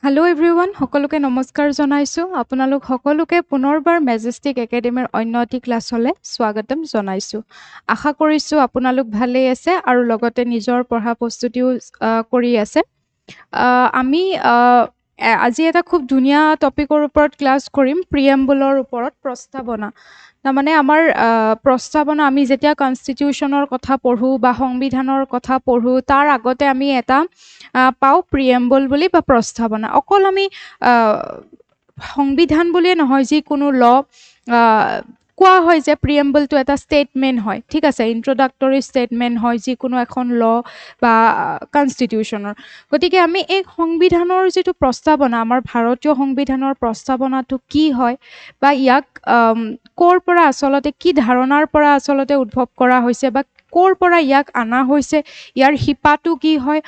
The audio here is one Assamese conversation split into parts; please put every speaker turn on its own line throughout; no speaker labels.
হেল্ল' এভৰিৱান, সকলোকে নমস্কাৰ জনাইছোঁ। আপোনালোক সকলোকে পুনৰবাৰ মেজেষ্টিক একাডেমীৰ অন্য এটি ক্লাছলৈ স্বাগতম জনাইছোঁ। আশা কৰিছোঁ আপোনালোক ভালেই আছে আৰু লগতে নিজৰ পঢ়া প্ৰস্তুতিও কৰি আছে। আমি আজি এটা খুব ধুনীয়া টপিকৰ ওপৰত ক্লাছ কৰিম, প্ৰিএম্বলৰ ওপৰত, প্ৰস্তাৱনা। তাৰমানে আমাৰ প্ৰস্তাৱনা, আমি যেতিয়া কনষ্টিটিউশ্যনৰ কথা পঢ়োঁ বা সংবিধানৰ কথা পঢ়োঁ, তাৰ আগতে আমি এটা পাওঁ প্ৰিএম্বল বুলি বা প্ৰস্তাৱনা। অকল আমি সংবিধান বুলিয়ে নহয়, যিকোনো ল কোৱা হয় যে প্ৰিএম্বলটো এটা ষ্টেটমেণ্ট হয়, ঠিক আছে, ইণ্ট্ৰডাক্টৰী ষ্টেটমেণ্ট হয় যিকোনো এখন ল বা কনষ্টিটিউশ্যনৰ। গতিকে আমি এই সংবিধানৰ যিটো প্ৰস্তাৱনা, আমাৰ ভাৰতীয় সংবিধানৰ প্ৰস্তাৱনাটো কি হয় বা ইয়াক ক'ৰ পৰা আচলতে, কি ধাৰণাৰ পৰা আচলতে উদ্ভৱ কৰা হৈছে বা ক'ৰ পৰা ইয়াক অনা হৈছে, ইয়াৰ শিপাটো কি হয়,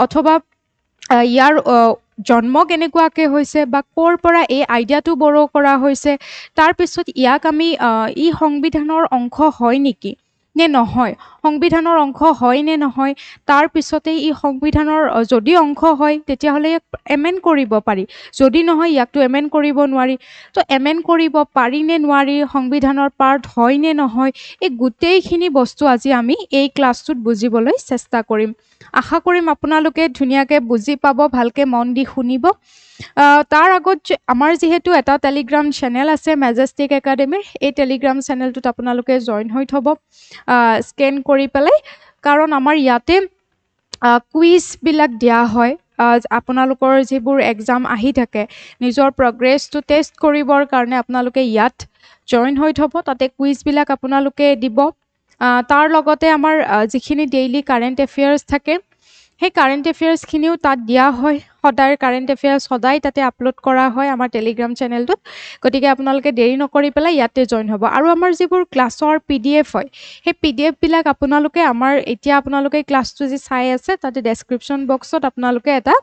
অথবা ইয়াৰ জন্ম কেনেকুৱাকৈ হৈছে বা ক'ৰ পৰা এই আইডিয়াটো বৰো কৰা হৈছে, তাৰপিছত ইয়াক আমি ই সংবিধানৰ অংশ হয় নেকি নে নহয়, সংবিধানৰ অংশ হয় নে নহয়, তাৰপিছতে ই সংবিধানৰ যদি অংশ হয় তেতিয়াহ'লে ইয়াক এমেণ্ড কৰিব পাৰি, যদি নহয় ইয়াকতো এমেণ্ড কৰিব নোৱাৰি। তো এমেণ্ড কৰিব পাৰি নে নোৱাৰি, সংবিধানৰ পাৰ্ট হয় নে নহয়, এই গোটেইখিনি বস্তু আজি আমি এই ক্লাছটোত বুজিবলৈ চেষ্টা কৰিম। আশা কৰিম আপোনালোকে ধুনীয়াকৈ বুজি পাব, ভালকৈ মন দি শুনিব। তাৰ আগত আমাৰ যিহেতু এটা টেলিগ্ৰাম চেনেল আছে মেজেষ্টিক একাডেমীৰ, এই টেলিগ্ৰাম চেনেলটোত আপোনালোকে জইন হৈ থ'ব স্কেন কৰি পেলাই, কাৰণ আমাৰ ইয়াতে কুইজবিলাক দিয়া হয়। আপোনালোকৰ যিবোৰ এক্সাম আহি থাকে, নিজৰ প্ৰগ্ৰেছটো টেষ্ট কৰিবৰ কাৰণে আপোনালোকে ইয়াত জইন হৈ থ'ব, তাতে কুইজবিলাক আপোনালোকে দিব। তাৰ লগতে আমাৰ যিখিনি ডেইলি কাৰেণ্ট এফেয়াৰ্ছ থাকে, সেই কাৰেণ্ট এফেয়াৰ্ছখিনিও তাত দিয়া হয়। সদায় কাৰেণ্ট এফেয়াৰ্ছ সদায় তাতে আপলোড কৰা হয় আমাৰ টেলিগ্ৰাম চেনেলটোত। গতিকে আপোনালোকে দেৰি নকৰি পেলাই ইয়াতে জইন হ'ব। আৰু আমাৰ যিবোৰ ক্লাছৰ PDF হয়, সেই PDFবিলাক আপোনালোকে এতিয়া আপোনালোকে ক্লাছটো যি চাই আছে, তাতে ডেছক্ৰিপশ্যন বক্সত আপোনালোকে এটা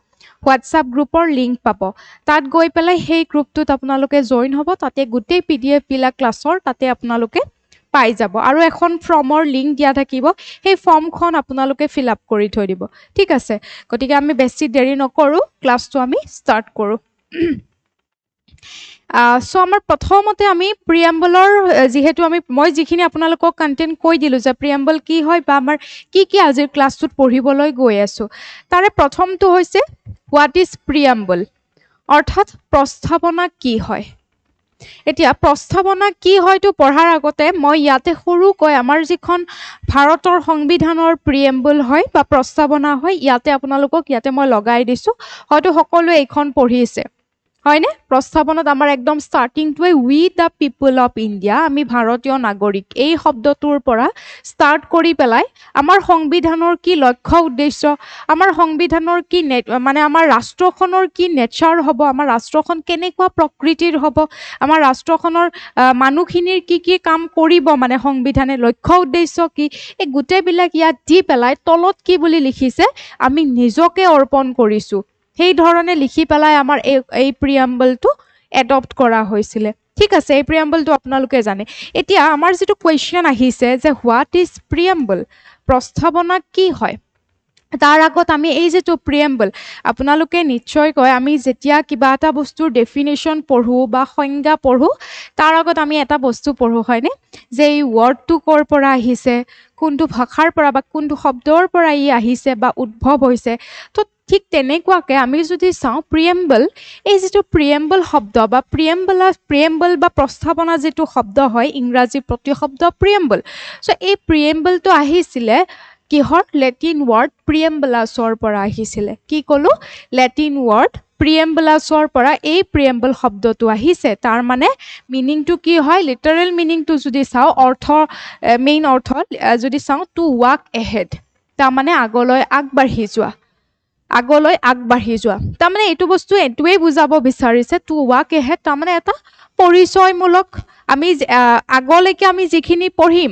হোৱাটছআপ গ্ৰুপৰ লিংক পাব। তাত গৈ পেলাই সেই গ্ৰুপটোত আপোনালোকে জইন হ'ব, তাতে গোটেই PDFবিলাক ক্লাছৰ তাতে আপোনালোকে পাই যাব। আৰু এখন ফৰ্মৰ লিংক দিয়া থাকিব, সেই ফৰ্মখন আপোনালোকে ফিল আপ কৰি থৈ দিব, ঠিক আছে। গতিকে আমি বেছি দেৰি নকৰোঁ, ক্লাছটো আমি ষ্টাৰ্ট কৰোঁ। চ' আমাৰ প্ৰথমতে আমি প্ৰিএম্বলৰ, যিহেতু মই যিখিনি আপোনালোকক কণ্টেণ্ট কৈ দিলোঁ যে প্ৰিএম্বল কি হয় বা আমাৰ কি আজিৰ ক্লাছটোত পঢ়িবলৈ গৈ আছোঁ, তাৰে প্ৰথমটো হৈছে হোৱাট ইজ প্ৰিএম্বল, অৰ্থাৎ প্ৰস্তাৱনা কি হয়। এতিয়া প্ৰস্তাৱনা কি হয়তো পঢ়াৰ আগতে মই ইয়াতে সৰুকৈ আমাৰ যিখন ভাৰতৰ সংবিধানৰ প্ৰিএম্বল হয় বা প্ৰস্তাৱনা হয়, ইয়াতে মই লগাই দিছোঁ, হয়তো সকলোৱে এইখন পঢ়িছে, হয়নে? প্ৰস্তাৱনাত আমাৰ একদম ষ্টাৰ্টিংটোৱে উই দ্য পিপল অফ ইণ্ডিয়া, আমি ভাৰতীয় নাগৰিক, এই শব্দটোৰ পৰা ষ্টাৰ্ট কৰি পেলাই আমাৰ সংবিধানৰ কি লক্ষ্য উদ্দেশ্য, আমাৰ সংবিধানৰ কি মানে আমাৰ ৰাষ্ট্ৰখনৰ কি নেচাৰ হ'ব, আমাৰ ৰাষ্ট্ৰখন কেনেকুৱা প্ৰকৃতিৰ হ'ব, আমাৰ ৰাষ্ট্ৰখনৰ মানুহখিনিৰ কি কাম কৰিব, মানে সংবিধানে লক্ষ্য উদ্দেশ্য কি, এই গোটেইবিলাক ইয়াত দি পেলাই তলত কি বুলি লিখিছে, আমি নিজকে অৰ্পণ কৰিছোঁ, সেই ধৰণে লিখি পেলাই আমাৰ এই প্ৰিএম্বলটো এডপ্ট কৰা হৈছিলে, ঠিক আছে। এই প্ৰিএম্বলটো আপোনালোকে জানে। এতিয়া আমাৰ যিটো কুৱেশ্যন আহিছে যে হোৱাট ইজ প্ৰিএম্বল, প্ৰস্তাৱনা কি হয়, তাৰ আগত আমি এই যিটো প্ৰিএম্বল, আপোনালোকে নিশ্চয়কৈ আমি যেতিয়া কিবা এটা বস্তুৰ ডেফিনেশ্যন পঢ়োঁ বা সংজ্ঞা পঢ়োঁ, তাৰ আগত আমি এটা বস্তু পঢ়োঁ, হয়নে, যে এই ৱৰ্ডটো ক'ৰ পৰা আহিছে, কোনটো ভাষাৰ পৰা বা কোনটো শব্দৰ পৰা ই আহিছে বা উদ্ভৱ হৈছে। তো ঠিক তেনেকুৱাকৈ আমি যদি চাওঁ প্ৰিএম্বল, এই যিটো প্ৰিএম্বল শব্দ বা প্ৰিএম্বল বা প্ৰস্তাৱনা যিটো শব্দ হয়, ইংৰাজী প্ৰতিশব্দ প্ৰিএম্বল। চ' এই প্ৰিএম্বলটো আহিছিলে কিহৰ, লেটিন ৱৰ্ড প্ৰিএম্বলাছৰ পৰা আহিছিলে। কি ক'লোঁ, লেটিন ৱৰ্ড প্ৰিএম্বলাছৰ পৰা এই প্ৰিএম্বল শব্দটো আহিছে। তাৰ মানে মিনিংটো কি হয়, লিটাৰেল মিনিংটো যদি চাওঁ, মেইন অৰ্থ যদি চাওঁ, টু ৱাক এহেড, তাৰমানে আগলৈ আগবাঢ়ি যোৱা, তাৰমানে এইটো বস্তু এইটোৱেই বুজাব বিচাৰিছে, টু ৱাক এহেড, তাৰমানে এটা পৰিচয়মূলক, আমি আগলৈকে আমি যিখিনি পঢ়িম,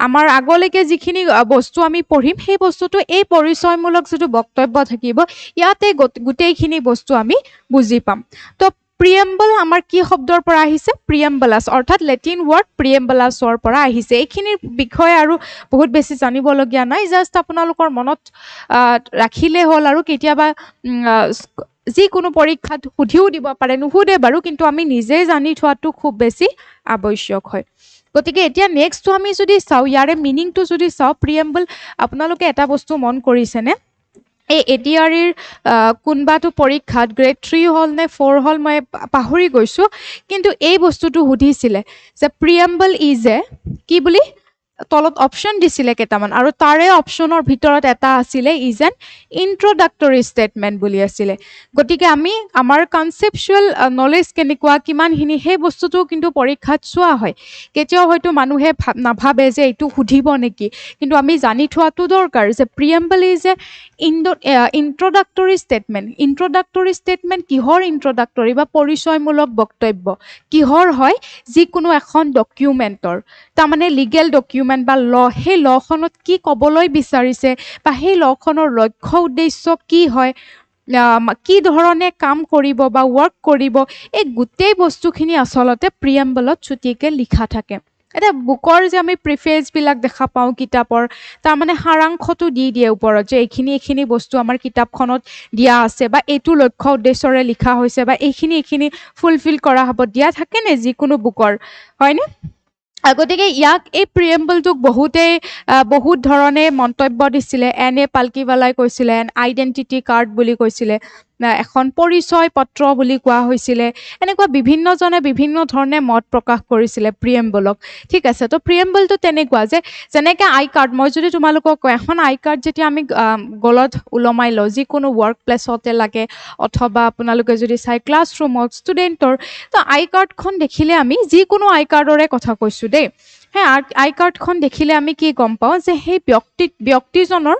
আমাৰ আগলৈকে যিখিনি বস্তু আমি পঢ়িম, সেই বস্তুটো এই পৰিচয়মূলক যিটো বক্তব্য থাকিব, ইয়াতে গোটেইখিনি বস্তু আমি বুজি পাম। তো প্ৰিএম্বল আমাৰ কি শব্দৰ পৰা আহিছে প্ৰিএম্বলাছ অৰ্থাৎ লেটিন ৱৰ্ড প্ৰিএম্বলাছৰ পৰা আহিছে এইখিনিৰ বিষয়ে আৰু বহুত বেছি জানিবলগীয়া নাই জাষ্ট আপোনালোকৰ মনত ৰাখিলে হ'ল আৰু কেতিয়াবা যিকোনো পৰীক্ষাত সুধিও দিব পাৰে নুসুধে বাৰু কিন্তু আমি নিজে জানি থোৱাটো খুব বেছি আৱশ্যক হয় গতিকে এতিয়া নেক্সটটো আমি যদি চাওঁ ইয়াৰে মিনিংটো যদি চাওঁ প্ৰিএম্বল আপোনালোকে এটা বস্তু মন কৰিছেনে এই এডিআৰিৰ কোনোবাটো পৰীক্ষাত গ্ৰেড 3 হ'ল নে 4 হ'ল মই পাহৰি গৈছোঁ কিন্তু এই বস্তুটো সুধিছিলে যে প্ৰিএম্বল ইজ এ কি বুলি তলত অপশ্যন দিছিলে কেইটামান আৰু তাৰে অপশ্যনৰ ভিতৰত এটা আছিলে ইজ এন ইন্ট্ৰডাক্টৰী ষ্টেটমেণ্ট বুলি আছিলে গতিকে আমি আমাৰ কনচেপচুৱেল নলেজ কেনেকুৱা কিমানখিনি সেই বস্তুটো কিন্তু পৰীক্ষাত চোৱা হয় কেতিয়াও হয়তো মানুহে নাভাবে যে এইটো সুধিব নেকি কিন্তু আমি জানি থোৱাটো দৰকাৰ যে প্ৰিএম্বল ইজ এ ইন্ট্ৰডাক্টৰী ষ্টেটমেণ্ট কিহৰ ইন্ট্ৰডাক্টৰী বা পৰিচয়মূলক বক্তব্য কিহৰ হয় যিকোনো এখন ডকুমেণ্টৰ তাৰমানে লিগেল ডকুমেণ্ট বা ল সেই লখনত কি ক'বলৈ বিচাৰিছে বা সেই লখনৰ লক্ষ্য উদ্দেশ্য কি হয় কি ধৰণে কাম কৰিব বা ৱৰ্ক কৰিব এই গোটেই বস্তুখিনি আচলতে প্ৰিএম্বলত চুটিকৈ লিখা থাকে এতিয়া বুকৰ যে আমি প্ৰিফেজবিলাক দেখা পাওঁ কিতাপৰ তাৰমানে সাৰাংশটো দি দিয়ে ওপৰত যে এইখিনি বস্তু আমাৰ কিতাপখনত দিয়া আছে বা এইটো লক্ষ্য উদ্দেশ্যৰে লিখা হৈছে বা এইখিনি ফুলফিল কৰা হ'ব দিয়া থাকেনে যিকোনো বুকৰ হয়নে গতিকে ইয়াক এই প্ৰিএম্বলটোক বহুত ধৰণে মন্তব্য দিছিলে এনে পাল্কিৱালাই কৈছিলে এন আইডেণ্টিটি কাৰ্ড বুলি কৈছিলে এখন পৰিচয় পত্ৰ বুলি কোৱা হৈছিলে এনেকুৱা বিভিন্নজনে বিভিন্ন ধৰণে মত প্ৰকাশ কৰিছিলে প্ৰিএম্বলক ঠিক আছে তো প্ৰিএম্বলটো তেনেকুৱা যে যেনেকৈ আই কাৰ্ড মই যদি তোমালোকক কওঁ এখন আই কাৰ্ড যেতিয়া আমি গলত ওলমাই লওঁ যিকোনো ৱৰ্ক প্লেচতে লাগে অথবা আপোনালোকে যদি চাই ক্লাছৰুমত ষ্টুডেণ্টৰ তো আই কাৰ্ডখন দেখিলে আমি যিকোনো আই কাৰ্ডৰে কথা কৈছোঁ দেই সেই আই কাৰ্ডখন দেখিলে আমি কি গম পাওঁ যে সেই ব্যক্তিজনৰ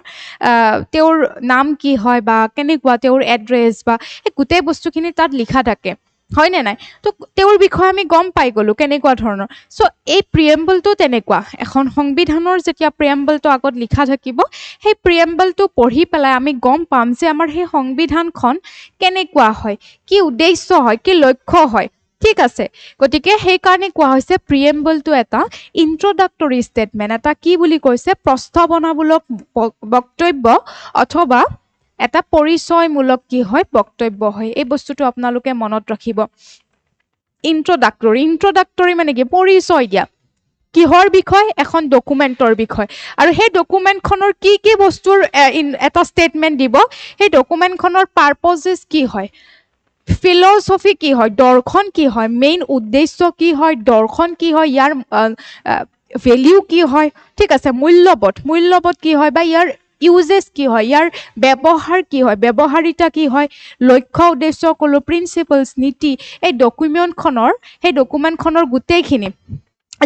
তেওঁৰ নাম কি হয় বা কেনেকুৱা তেওঁৰ এড্ৰেছ বা এই গোটেই বস্তুখিনি তাত লিখা থাকে হয়নে নাই তো তেওঁৰ বিষয়ে আমি গম পাই গ'লোঁ কেনেকুৱা ধৰণৰ চ' এই প্ৰিএম্বলটো তেনেকুৱা এখন সংবিধানৰ যেতিয়া প্ৰিএম্বলটো আগত লিখা থাকিব সেই প্ৰিএম্বলটো পঢ়ি পেলাই আমি গম পাম যে আমাৰ সেই সংবিধানখন কেনেকুৱা হয় কি উদ্দেশ্য হয় কি লক্ষ্য হয় ঠিক আছে গতিকে সেইকাৰণে কোৱা হৈছে প্ৰিএম্বলটো এটা ইন্ট্ৰডাক্টৰী ষ্টেটমেণ্ট এটা কি বুলি কৈছে প্ৰস্তাৱনামূলক বক্তব্য অথবা এটা পৰিচয়মূলক কি হয় বক্তব্য হয় এই বস্তুটো আপোনালোকে মনত ৰাখিব ইন্ট্ৰডাক্টৰী মানে কি পৰিচয় দিয়া কিহৰ বিষয় এখন ডকুমেণ্টৰ বিষয় আৰু সেই ডকুমেণ্টখনৰ কি বস্তুৰ এটা ষ্টেটমেণ্ট দিব সেই ডকুমেণ্টখনৰ পাৰ্পজেছ কি হয় ফিলচফি কি হয় দৰ্শন কি হয় মেইন উদ্দেশ্য কি হয় দৰ্শন কি হয় ইয়াৰ ভেলিউ কি হয় ঠিক আছে মূল্যবোধ কি হয় বা ইয়াৰ ইউজেছ কি হয় ইয়াৰ ব্যৱহাৰ কি হয় ব্যৱহাৰিতা কি হয় লক্ষ্য উদ্দেশ্য ক'লো প্ৰিন্সিপলছ নীতি এই ডকুমেণ্টখনৰ গোটেইখিনি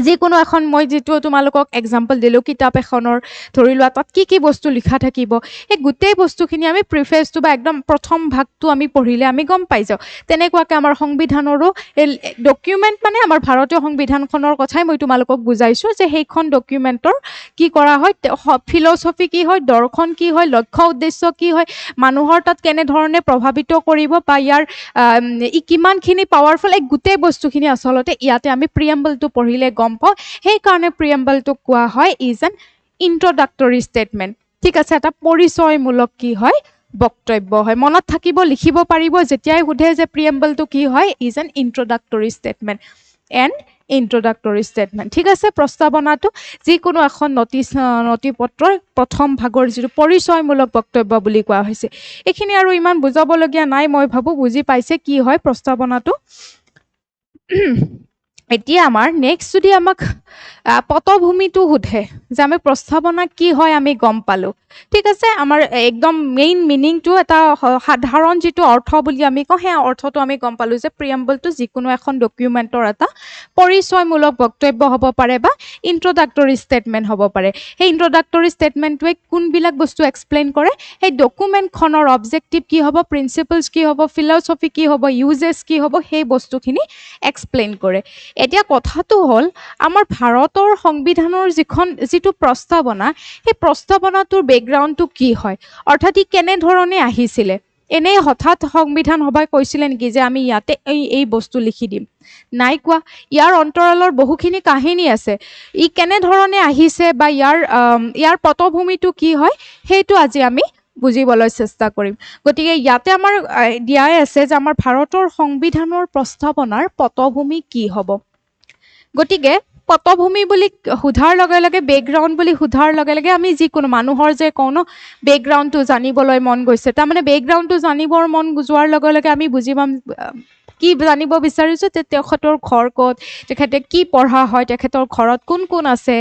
যিকোনো এখন মই যিটো তোমালোকক এক্সাম্পল দিলোঁ কিতাপ এখনৰ ধৰি লোৱা তাত কি বস্তু লিখা থাকিব সেই গোটেই বস্তুখিনি আমি প্ৰিফেচটো বা একদম প্ৰথম ভাগটো আমি পঢ়িলে আমি গম পাই যাওঁ তেনেকুৱাকৈ আমাৰ সংবিধানৰো এই ডকুমেণ্ট মানে আমাৰ ভাৰতীয় সংবিধানখনৰ কথাই মই তোমালোকক বুজাইছোঁ যে সেইখন ডকুমেণ্টৰ কি কৰা হয় ফিলচফি কি হয় দৰ্শন কি হয় লক্ষ্য উদ্দেশ্য কি হয় মানুহৰ তাত কেনেধৰণে প্ৰভাৱিত কৰিব বা ইয়াৰ কিমানখিনি পাৱাৰফুল এই গোটেই বস্তুখিনি আচলতে ইয়াতে আমি প্ৰিএম্বলটো পঢ়িলে গম পাওঁ সেইকাৰণে প্ৰিএম্বলটোক কোৱা হয় ইজ এন ইন্ট্ৰডাক্টৰী ষ্টেটমেণ্ট ঠিক আছে এটা পৰিচয়মূলক কি হয় বক্তব্য হয় মনত থাকিব লিখিব পাৰিব যেতিয়াই সোধে যে প্ৰিএম্বলটো কি হয় ইজ এন ইন্ট্ৰডাক্টৰী ষ্টেটমেণ্ট ইন্ট্ৰডাক্টৰী ষ্টেটমেণ্ট ঠিক আছে প্ৰস্তাৱনাটো যিকোনো এখন নথিপত্ৰৰ প্ৰথম ভাগৰ যিটো পৰিচয়মূলক বক্তব্য বুলি কোৱা হৈছে এইখিনি আৰু ইমান বুজাবলগীয়া নাই মই ভাবোঁ বুজি পাইছে কি হয় প্ৰস্তাৱনাটো এতিয়া আমাৰ নেক্সট যদি আমাক পটভূমিটো সোধে যে আমি প্ৰস্তাৱনা কি হয় আমি গম পালোঁ ঠিক আছে আমাৰ একদম মেইন মিনিংটো এটা সাধাৰণ যিটো অৰ্থ বুলি আমি কওঁ সেই অৰ্থটো আমি গম পালোঁ যে প্ৰিএম্বলটো যিকোনো এখন ডকুমেণ্টৰ এটা পৰিচয়মূলক বক্তব্য হ'ব পাৰে বা ইন্ট্ৰডাক্টৰী ষ্টেটমেণ্ট হ'ব পাৰে সেই ইন্ট্ৰডাক্টৰী ষ্টেটমেণ্টটোৱে কোনবিলাক বস্তু এক্সপ্লেইন কৰে সেই ডকুমেণ্টখনৰ অবজেক্টিভ কি হ'ব প্ৰিন্সিপলছ কি হ'ব ফিলচফি কি হ'ব ইউজেছ কি হ'ব সেই বস্তুখিনি এক্সপ্লেইন কৰে এতিয়া কথাটো হ'ল আমাৰ ভাৰতৰ সংবিধানৰ যিটো প্ৰস্তাৱনা সেই প্ৰস্তাৱনাটোৰ বেকগ্ৰাউণ্ডটো কি হয় অৰ্থাৎ ই কেনেধৰণে আহিছিলে এনেই হঠাৎ সংবিধান সভাই কৈছিলে নেকি যে আমি ইয়াতে এই বস্তু লিখি দিম? নাই কোৱা। ইয়াৰ অন্তৰালৰ বহুখিনি কাহিনী আছে। ই কেনেধৰণে আহিছে বা ইয়াৰ পটভূমিটো কি হয় সেইটো আজি আমি বুজিবলৈ চেষ্টা কৰিম। গতিকে ইয়াতে আমাৰ দিয়াই আছে যে আমাৰ ভাৰতৰ সংবিধানৰ প্ৰস্তাৱনাৰ পটভূমি কি হ'ব। গতিকে পটভূমি বুলি সোধাৰ লগে লগে বেকগ্ৰাউণ্ড বুলি সোধাৰ লগে লগে আমি যিকোনো মানুহৰ যে কওঁ ন বেকগ্ৰাউণ্ডটো জানিবলৈ মন গৈছে, তাৰমানে বেকগ্ৰাউণ্ডটো জানিবৰ মন যোৱাৰ লগে লগে আমি বুজি পাম কি জানিব বিচাৰিছোঁ যে তেখেতৰ ঘৰ ক'ত, তেখেতে কি পঢ়া হয়, তেখেতৰ ঘৰত কোন কোন আছে,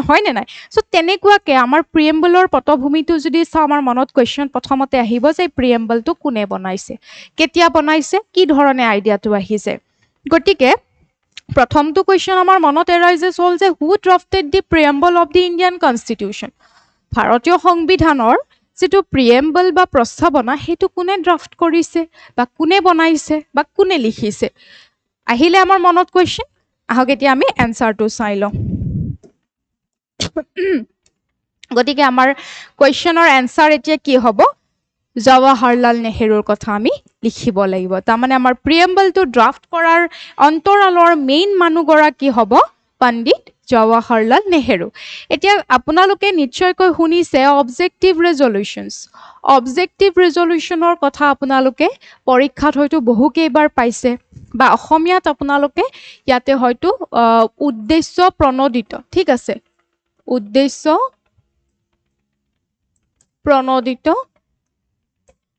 হয়নে নাই? চ' তেনেকুৱাকৈ আমাৰ প্ৰিএম্বলৰ পটভূমিটো যদি চাওঁ আমাৰ মনত কুৱেশ্যন প্ৰথমতে আহিব যে প্ৰিএম্বলটো কোনে বনাইছে, কেতিয়া বনাইছে, কি ধৰণে আইডিয়াটো আহিছে। গতিকে প্ৰথমটো কুৱেশ্যন আমাৰ মনত এৰাইজেছ হ'ল যে হু ড্ৰাফটেড দি প্ৰিএম্বল অফ দি ইণ্ডিয়ান কনষ্টিটিউশ্যন। ভাৰতীয় সংবিধানৰ যিটো প্ৰিএম্বল বা প্ৰস্তাৱনা সেইটো কোনে ড্ৰাফ্ট কৰিছে বা কোনে বনাইছে বা কোনে লিখিছে, আহিলে আমাৰ মনত কুৱেশ্যন। আহক এতিয়া আমি এনচাৰটো চাই লওঁ। গতিকে আমাৰ কুৱেশ্যনৰ এনচাৰ এতিয়া কি হ'ব? জৱাহৰলাল নেহৰুৰ কথা আমি লিখিব লাগিব। তাৰমানে আমাৰ প্ৰিএম্বলটো ড্ৰাফ্ট কৰাৰ অন্তৰালৰ মেইন মানুহগৰাকী হ'ব পণ্ডিত জৱাহৰলাল নেহৰু। এতিয়া আপোনালোকে নিশ্চয়কৈ শুনিছে অবজেক্টিভ ৰেজলিউশ্যনছ। অবজেক্টিভ ৰেজলিউশ্যনৰ কথা আপোনালোকে পৰীক্ষাত হয়তো বহুকেইবাৰ পাইছে বা অসমীয়াত আপোনালোকে ইয়াতে হয়তো উদ্দেশ্য প্ৰণোদিত, ঠিক আছে, উদ্দেশ্য প্ৰণোদিত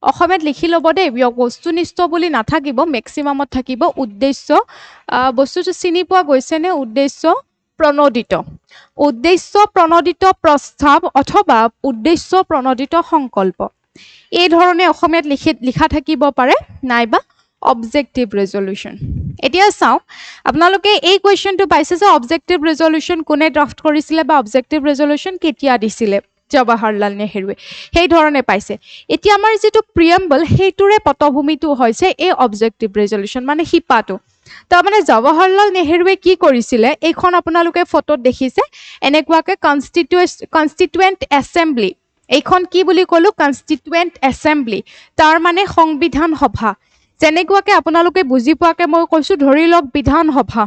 অসমীয়াত লিখি ল'ব দেই, বস্তুনিষ্ঠ বুলি নাথাকিব, মেক্সিমামত থাকিব উদ্দেশ্য। বস্তুটো চিনি পোৱা গৈছেনে? উদ্দেশ্য প্ৰণোদিত, উদ্দেশ্য প্ৰণোদিত প্ৰস্তাৱ অথবা উদ্দেশ্য প্ৰণোদিত সংকল্প, এই ধৰণে অসমীয়াত লিখা থাকিব পাৰে, নাইবা অবজেক্টিভ ৰেজলিউশ্যন। এতিয়া চাওঁ, আপোনালোকে এই কুৱেশ্যনটো পাইছে যে অবজেক্টিভ ৰেজলিউশ্যন কোনে ড্ৰাফ্ট কৰিছিলে বা অবজেক্টিভ ৰেজলিউশ্যন কেতিয়া দিছিলে? জৱাহৰলাল নেহৰুৱে, সেই ধৰণে পাইছে। এতিয়া আমাৰ যিটো প্ৰিএম্বল সেইটোৰে পটভূমিটো হৈছে এই অবজেক্টিভ ৰেজলিউশ্যন, মানে শিপাটো। তাৰমানে জৱাহৰলাল নেহৰুৱে কি কৰিছিলে, এইখন আপোনালোকে ফটোত দেখিছে এনেকুৱাকৈ কনষ্টিটুৱেণ্ট এছেম্বলি, এইখন কি বুলি ক'লোঁ? কনষ্টিটুৱেণ্ট এছেম্বলি, তাৰ মানে সংবিধান সভা। যেনেকুৱাকৈ আপোনালোকে বুজি পোৱাকৈ মই কৈছোঁ, ধৰি লওক বিধানসভা,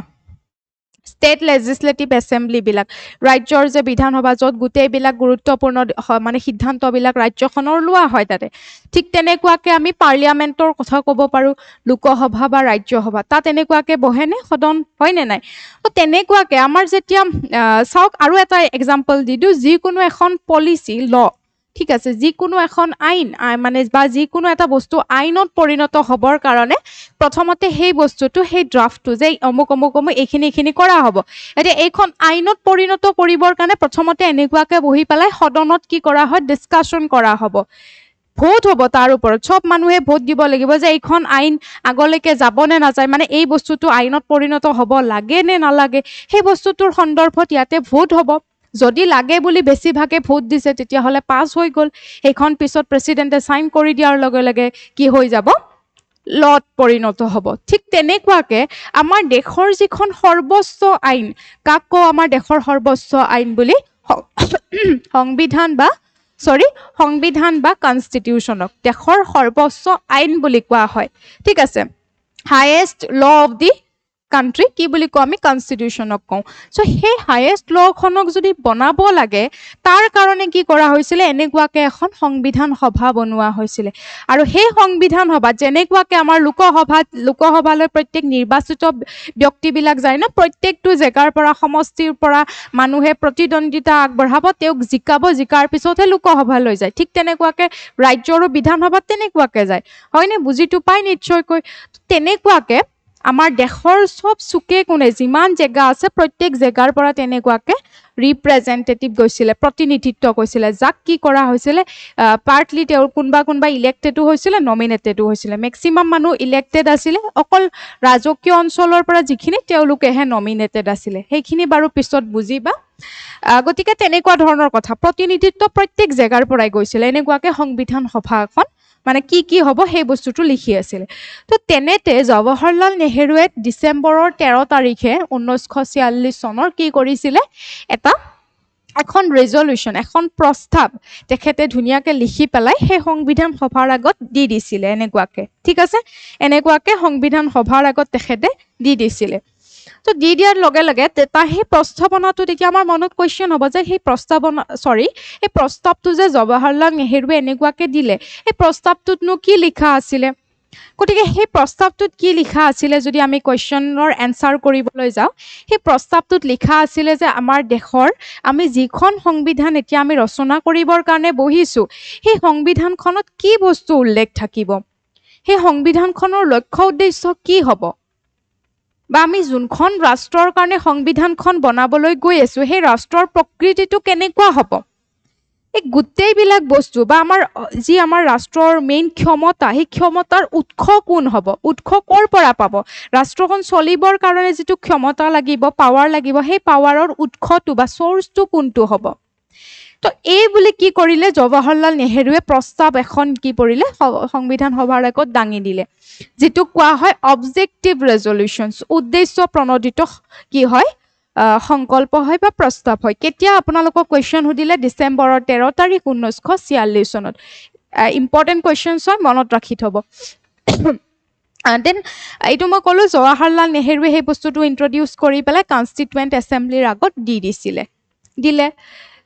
ষ্টেট লেজিছলেটিভ এছেম্বলিবিলাক, ৰাজ্যৰ যে বিধানসভা য'ত গোটেইবিলাক গুৰুত্বপূৰ্ণ মানে সিদ্ধান্তবিলাক ৰাজ্যখনৰ লোৱা হয় তাতে। ঠিক তেনেকুৱাকৈ আমি পাৰ্লিয়ামেণ্টৰ কথা ক'ব পাৰোঁ, লোকসভা বা ৰাজ্যসভা, তাত এনেকুৱাকৈ বহেনে সদন, হয়নে নাই? তো তেনেকুৱাকৈ আমাৰ যেতিয়া চাওক আৰু এটা এক্সাম্পল দি দিওঁ, যিকোনো এখন পলিচি ল, ঠিক আছে, যিকোনো এখন আইন মানে বা যিকোনো এটা বস্তু আইনত পৰিণত হ'বৰ কাৰণে প্ৰথমতে সেই বস্তুটো, সেই ড্ৰাফ্টটো যে অমুক অমুক অমুক এইখিনি কৰা হ'ব, এতিয়া এইখন আইনত পৰিণত কৰিবৰ কাৰণে প্ৰথমতে এনেকুৱাকৈ বহি পেলাই সদনত কি কৰা হয়? ডিছকাশ্যন কৰা হ'ব, ভোট হ'ব, তাৰ ওপৰত চব মানুহে ভোট দিব লাগিব যে এইখন আইন আগলৈকে যাব নে নাযায়, মানে এই বস্তুটো আইনত পৰিণত হ'ব লাগে নে নালাগে, সেই বস্তুটোৰ সন্দৰ্ভত ইয়াতে ভোট হ'ব। যদি লাগে বুলি বেছিভাগে ভোট দিছে তেতিয়াহ'লে পাছ হৈ গ'ল, সেইখন পিছত প্ৰেচিডেণ্টে চাইন কৰি দিয়াৰ লগে লগে কি হৈ যাব? লত পৰিণত হ'ব। ঠিক তেনেকুৱাকৈ আমাৰ দেশৰ যিখন সৰ্বোচ্চ আইন, কাক কওঁ আমাৰ দেশৰ সৰ্বোচ্চ আইন বুলি? সংবিধান বা কনষ্টিটিউশ্যনক দেশৰ সৰ্বোচ্চ আইন বুলি কোৱা হয়, ঠিক আছে। Highest law of the country কি বুলি কওঁ আমি? কনষ্টিটিউশ্যনক কওঁ। চ' সেই হায়েষ্ট লখনক যদি বনাব লাগে তাৰ কাৰণে কি কৰা হৈছিলে? এনেকুৱাকৈ এখন সংবিধান সভা বনোৱা হৈছিলে। আৰু সেই সংবিধান সভাত যেনেকুৱাকৈ আমাৰ লোকসভালৈ প্ৰত্যেক নিৰ্বাচিত ব্যক্তিবিলাক যায় ন, প্ৰত্যেকটো জেগাৰ পৰা, সমষ্টিৰ পৰা মানুহে প্ৰতিদ্বন্দ্বিতা আগবঢ়াব, তেওঁক জিকাব, জিকাৰ পিছতহে লোকসভালৈ যায়। ঠিক তেনেকুৱাকৈ ৰাজ্যৰো বিধানসভাত তেনেকুৱাকৈ যায়, হয়নে? বুজিটো পাই নিশ্চয়কৈ। তেনেকুৱাকৈ আমাৰ দেশৰ চব চুকে কোণে যিমান জেগা আছে প্ৰত্যেক জেগাৰ পৰা তেনেকুৱাকৈ ৰিপ্ৰেজেণ্টেটিভ গৈছিলে, প্ৰতিনিধিত্ব কৰিছিলে, যাক কি কৰা হৈছিলে? পাৰ্টলি তেওঁৰ কোনোবা ইলেক্টেডো হৈছিলে, নমিনেটেডো হৈছিলে। মেক্সিমাম মানুহ ইলেক্টেড আছিলে, অকল ৰাজকীয় অঞ্চলৰ পৰা যিখিনি তেওঁলোকেহে নমিনেটেড আছিলে, সেইখিনি বাৰু পিছত বুজিবা। গতিকে তেনেকুৱা ধৰণৰ কথা, প্ৰতিনিধিত্ব প্ৰত্যেক জেগাৰ পৰাই গৈছিলে। এনেকুৱাকৈ সংবিধান সভা এখন মানে কি হ'ব সেই বস্তুটো লিখি আছিলে। তো তেনেতে জৱাহৰলাল নেহৰুৱে ডিচেম্বৰৰ 13 তাৰিখে 1946 চনৰ কি কৰিছিলে? এটা এখন ৰেজলিউশ্যন, এখন প্ৰস্তাৱ তেখেতে ধুনীয়াকৈ লিখি পেলাই সেই সংবিধান সভাৰ আগত দি দিছিলে এনেকুৱাকৈ, ঠিক আছে, এনেকুৱাকৈ সংবিধান সভাৰ আগত তেখেতে দি দিছিলে। তো দি দিয়াৰ লগে লগে সেই প্ৰস্তাৱনাটো তেতিয়া আমাৰ মনত কুৱেশ্যন হ'ব যে সেই সেই প্ৰস্তাৱটো যে জৱাহৰলাল নেহেৰুৱে এনেকুৱাকৈ দিলে, সেই প্ৰস্তাৱটোতনো কি লিখা আছিলে? গতিকে সেই প্ৰস্তাৱটোত কি লিখা আছিলে যদি আমি কুৱেশ্যনৰ এনচাৰ কৰিবলৈ যাওঁ, সেই প্ৰস্তাৱটোত লিখা আছিলে যে আমাৰ দেশৰ আমি যিখন সংবিধান এতিয়া আমি ৰচনা কৰিবৰ কাৰণে বহিছোঁ, সেই সংবিধানখনত কি বস্তু উল্লেখ থাকিব, সেই সংবিধানখনৰ লক্ষ্য উদ্দেশ্য কি হ'ব, বা আমি যোনখন ৰাষ্ট্ৰৰ কাৰণে সংবিধানখন বনাবলৈ গৈ আছোঁ সেই ৰাষ্ট্ৰৰ প্ৰকৃতিটো কেনেকুৱা হ'ব, এই গোটেইবিলাক বস্তু বা আমাৰ ৰাষ্ট্ৰৰ মেইন ক্ষমতা, সেই ক্ষমতাৰ উৎস কোন হ'ব, উৎস ক'ৰ পৰা পাব, ৰাষ্ট্ৰখন চলিবৰ কাৰণে যিটো ক্ষমতা লাগিব, পাৱাৰ লাগিব, সেই পাৱাৰৰ উৎসটো বা চ'ৰ্চটো কোনটো হ'ব। তো এই বুলি কি কৰিলে জৱাহৰলাল নেহেৰুৱে প্ৰস্তাৱ এখন কি কৰিলে সংবিধান সভাৰ আগত দাঙি দিলে, যিটো কোৱা হয় অবজেক্টিভ ৰেজলিউশ্যনছ, উদ্দেশ্য প্ৰণোদিত কি হয় সংকল্প হয় বা প্ৰস্তাৱ হয়। কেতিয়া আপোনালোকক কুৱেশ্যন সুধিলে ডিচেম্বৰৰ 13 তাৰিখ 1946 চনত। ইম্পৰ্টেণ্ট কুৱেশ্যনছ হয়, মনত ৰাখি থ'ব। দেন এইটো মই ক'লোঁ জৱাহৰলাল নেহেৰুৱে সেই বস্তুটো ইন্ট্ৰডিউচ কৰি পেলাই কনষ্টিটুৱেণ্ট এছেম্বলিৰ আগত দিলে।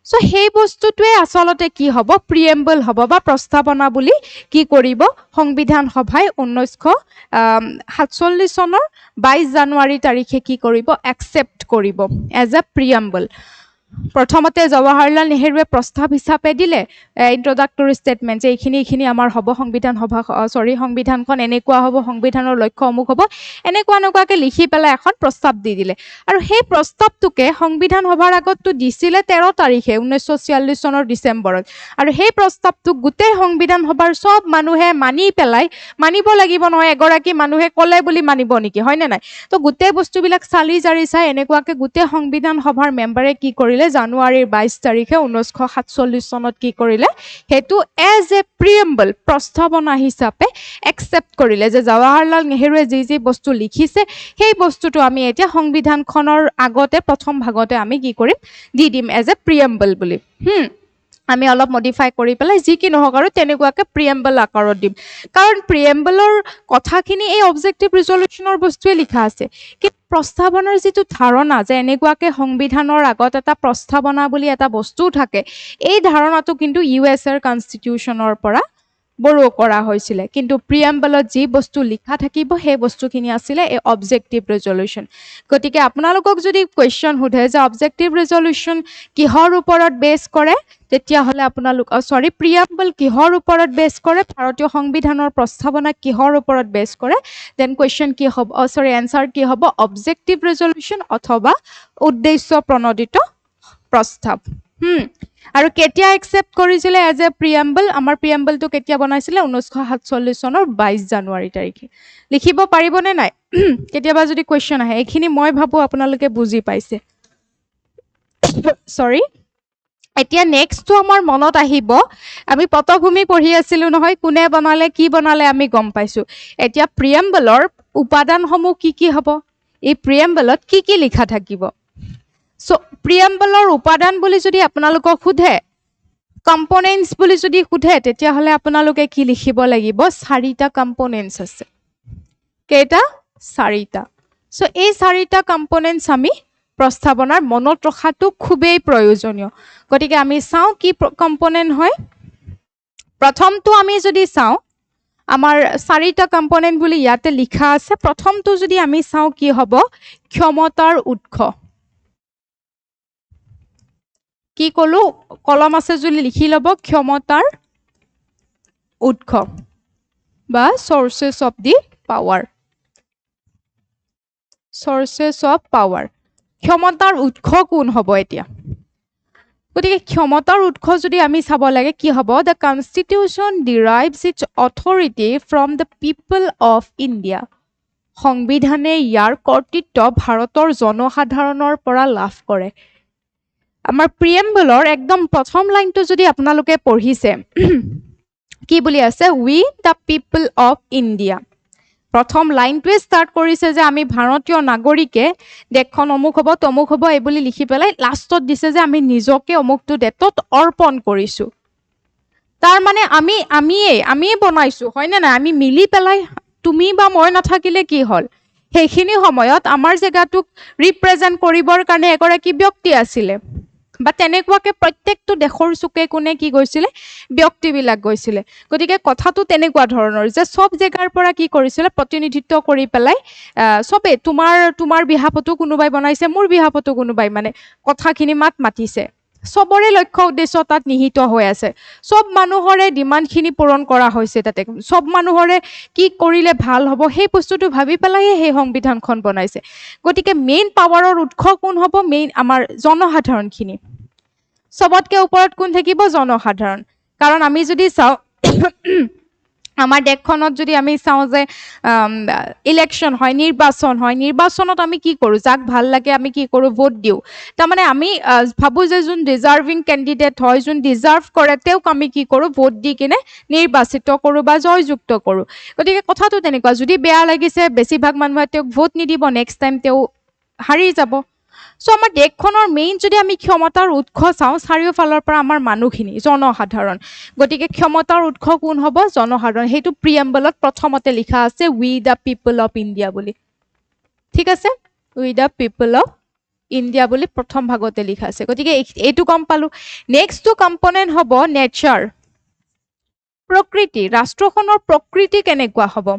চ' সেই বস্তুটোৱে আচলতে কি হ'ব, প্ৰিএম্বল হ'ব বা প্ৰস্তাৱনা বুলি কি কৰিব সংবিধান সভাই 1947 চনৰ 22 জানুৱাৰী তাৰিখে কি কৰিব, একচেপ্ট কৰিব এজ এ প্ৰিএম্বল। প্ৰথমতে জৱাহৰলাল নেহেৰুৱে প্ৰস্তাৱ হিচাপে দিলে ইন্ট্ৰডাক্টৰী ষ্টেটমেণ্ট যে এইখিনি আমাৰ হ'ব, সংবিধানখন এনেকুৱা হ'ব, সংবিধানৰ লক্ষ্য অমুক হ'ব, এনেকুৱাকৈ লিখি পেলাই এখন প্ৰস্তাৱ দি দিলে। আৰু সেই প্ৰস্তাৱটোকে সংবিধান সভাৰ আগততো দিছিলে 13 তাৰিখে 1946 চনৰ ডিচেম্বৰত, আৰু সেই প্ৰস্তাৱটোক গোটেই সংবিধান সভাৰ চব মানুহে মানিব লাগিব নহয়, এগৰাকী মানুহে ক'লে বুলি মানিব নেকি, হয়নে নাই? তো গোটেই বস্তুবিলাক চালি জাৰি চাই এনেকুৱাকৈ গোটেই সংবিধান সভাৰ মেম্বাৰে কি কৰিলে জানুৱাৰীৰ 22 তাৰিখে 1947 চনত কি কৰিলে, সেইটো এজ এ প্ৰিএম্বল প্ৰস্তাৱনা হিচাপে একচেপ্ট কৰিলে যে জৱাহৰলাল নেহেৰুৱে যি বস্তু লিখিছে সেই বস্তুটো আমি এতিয়া সংবিধানখনৰ আগতে প্ৰথম ভাগতে আমি কি কৰিম, দি দিম এজ এ প্ৰিএম্বল বুলি। আমি অলপ মডিফাই কৰি পেলাই যি কি নহওক আৰু তেনেকুৱাকৈ প্ৰিএম্বল আকাৰত দিম, কাৰণ প্ৰিএম্বলৰ কথাখিনি এই অবজেক্টিভ ৰিজলিউশ্যনৰ বস্তুৱে লিখা আছে। কিন্তু প্ৰস্তাৱনাৰ যিটো ধাৰণা যে এনেকুৱাকৈ সংবিধানৰ আগত এটা প্ৰস্তাৱনা বুলি এটা বস্তু থাকে, এই ধাৰণাটো কিন্তু USA কনষ্টিটিউশ্যনৰ পৰা বৰো কৰা হৈছিলে। কিন্তু প্ৰিএম্বলত যি বস্তু লিখা থাকিব সেই বস্তুখিনি আছিলে এই অবজেক্টিভ ৰেজলিউশ্যন। গতিকে আপোনালোকক যদি কুৱেশ্যন সোধে যে অবজেক্টিভ ৰেজলিউশ্যন কিহৰ ওপৰত বেছ কৰে, তেতিয়াহ'লে প্ৰিএম্বল কিহৰ ওপৰত বেছ কৰে, ভাৰতীয় সংবিধানৰ প্ৰস্তাৱনা কিহৰ ওপৰত বেছ কৰে, দেন কুৱেশ্যন কি হ'ব, এনচাৰ কি হ'ব, অবজেক্টিভ ৰেজলিউশ্যন অথবা উদ্দেশ্য প্ৰণোদিত প্ৰস্তাৱ। আৰু কেতিয়া একচেপ্ট কৰিছিলে এজ এ প্ৰিএম্বল, আমাৰ প্ৰিএম্বলটো কেতিয়া বনাইছিলে 1947 চনৰ 22 জানুৱাৰী তাৰিখে। লিখিব পাৰিবনে নাই? কেতিয়াবা যদি কুৱেশ্যন আহে, এইখিনি মই ভাবোঁ আপোনালোকে বুজি পাইছে। এতিয়া নেক্সটটো আমাৰ মনত আহিব, আমি পটভূমি পঢ়ি আছিলোঁ নহয়, কোনে বনালে কি বনালে আমি গম পাইছোঁ। এতিয়া প্ৰিএম্বলৰ উপাদানসমূহ কি হ'ব, এই প্ৰিএম্বলত কি লিখা থাকিব। চ' প্ৰিএম্বলৰ উপাদান বুলি যদি আপোনালোকক সোধে, কম্পনেণ্টছ বুলি যদি সোধে, তেতিয়াহ'লে আপোনালোকে কি লিখিব লাগিব, 4টা কম্পনেণ্টছ আছে। কেইটা? 4টা। চ' এই 4টা কম্পনেণ্টছ আমি প্ৰস্তাৱনাৰ মনত ৰখাটো খুবেই প্ৰয়োজনীয়। গতিকে আমি চাওঁ কি কম্পনেণ্ট হয়। প্ৰথমটো আমি যদি চাওঁ, আমাৰ 4টা কম্পনেণ্ট বুলি ইয়াতে লিখা আছে। প্ৰথমটো যদি আমি চাওঁ কি হ'ব, ক্ষমতাৰ উৎস। কি ক'লো, কলম আছে যদি লিখি ল'ব, ক্ষমতাৰ উৎস বা চ'ৰ্চেছ অফ দি পাৱাৰ। ক্ষমতাৰ উৎস কোন হ'ব এতিয়া? গতিকে ক্ষমতাৰ উৎস যদি আমি চাব লাগে কি হ'ব, the constitution derives its authority from the people of India. সংবিধানে ইয়াৰ কৰ্তৃত্ব ভাৰতৰ জনসাধাৰণৰ পৰা লাভ কৰে। আমাৰ প্ৰিএম্বলৰ একদম প্ৰথম লাইনটো যদি আপোনালোকে পঢ়িছে, কি বুলি আছে, উই দ্য পিপল অফ ইণ্ডিয়া। প্ৰথম লাইনটোৱে ষ্টাৰ্ট কৰিছে যে আমি ভাৰতীয় নাগৰিকে দেশখন অমুক হ'ব তমুক হ'ব এই বুলি লিখি পেলাই লাষ্টত দিছে যে আমি নিজকে অমুকটো ডেটত অৰ্পণ কৰিছোঁ। তাৰ মানে আমিয়ে বনাইছোঁ, হয়নে নাই? আমি মিলি পেলাই, তুমি বা মই নাথাকিলে কি হ'ল, সেইখিনি সময়ত আমাৰ জেগাটোক ৰিপ্ৰেজেণ্ট কৰিবৰ কাৰণে এগৰাকী ব্যক্তি আছিলে, বা তেনেকুৱাকে প্ৰত্যেকটো দেশৰ চুকে কোণে কি গৈছিলে, ব্যক্তিবিলাক গৈছিলে। গতিকে কথাটো তেনেকুৱা ধৰণৰ যে চব জেগাৰ পৰা কি কৰিছিলে, প্ৰতিনিধিত্ব কৰি পেলাই চবেই তোমাৰ বিহাপতো কোনোবাই বনাইছে, মোৰ বিহাপতো কোনোবাই মানে কথাখিনি মাতিছে। চবৰে লক্ষ্য উদ্দেশ্য তাত নিহিত হৈ আছে, চব মানুহৰে ডিমাণ্ডখিনি পূৰণ কৰা হৈছে তাতে, চব মানুহৰে কি কৰিলে ভাল হ'ব সেই বস্তুটো ভাবি পেলাইহে সেই সংবিধানখন বনাইছে। গতিকে মেইন পাৱাৰৰ উৎস কোন হ'ব? মেইন আমাৰ জনসাধাৰণখিনি। চবতকে ওপৰত কোন থাকিব? জনসাধাৰণ। কাৰণ আমি যদি চাওঁ আমাৰ দেশখনত যদি আমি চাওঁ যে ইলেকশ্যন হয়, নিৰ্বাচন হয়, নিৰ্বাচনত আমি কি কৰোঁ? যাক ভাল লাগে আমি কি কৰোঁ? ভোট দিওঁ। তাৰমানে আমি ভাবোঁ যে যোন ডিজাৰ্ভিং কেণ্ডিডেট হয়, যোন ডিজাৰ্ভ কৰে, তেওঁক আমি কি কৰোঁ? ভোট দি কিনে নিৰ্বাচিত কৰোঁ বা জয়যুক্ত কৰোঁ। গতিকে কথাটো তেনেকুৱা, যদি বেয়া লাগিছে বেছিভাগ মানুহে তেওঁক ভোট নিদিব, নেক্সট টাইম তেওঁ হাৰি যাব। চ' আমাৰ দেশখনৰ মেইন যদি আমি ক্ষমতাৰ উৎস চাওঁ, চাৰিওফালৰ পৰা আমাৰ মানুহখিনি, জনসাধাৰণ। গতিকে ক্ষমতাৰ উৎস কোন হ'ব? জনসাধাৰণ। সেইটো প্ৰিএম্বলত প্ৰথমতে লিখা আছে, উই দ্য পিপল অফ ইণ্ডিয়া বুলি। ঠিক আছে, উই দ্য পিপল অফ ইণ্ডিয়া বুলি প্ৰথম ভাগতে লিখা আছে। গতিকে এইটো গম পালোঁ। নেক্সটটো কম্পনেণ্ট হ'ব নেচাৰ, প্ৰকৃতি। ৰাষ্ট্ৰখনৰ প্ৰকৃতি কেনেকুৱা হ'ব?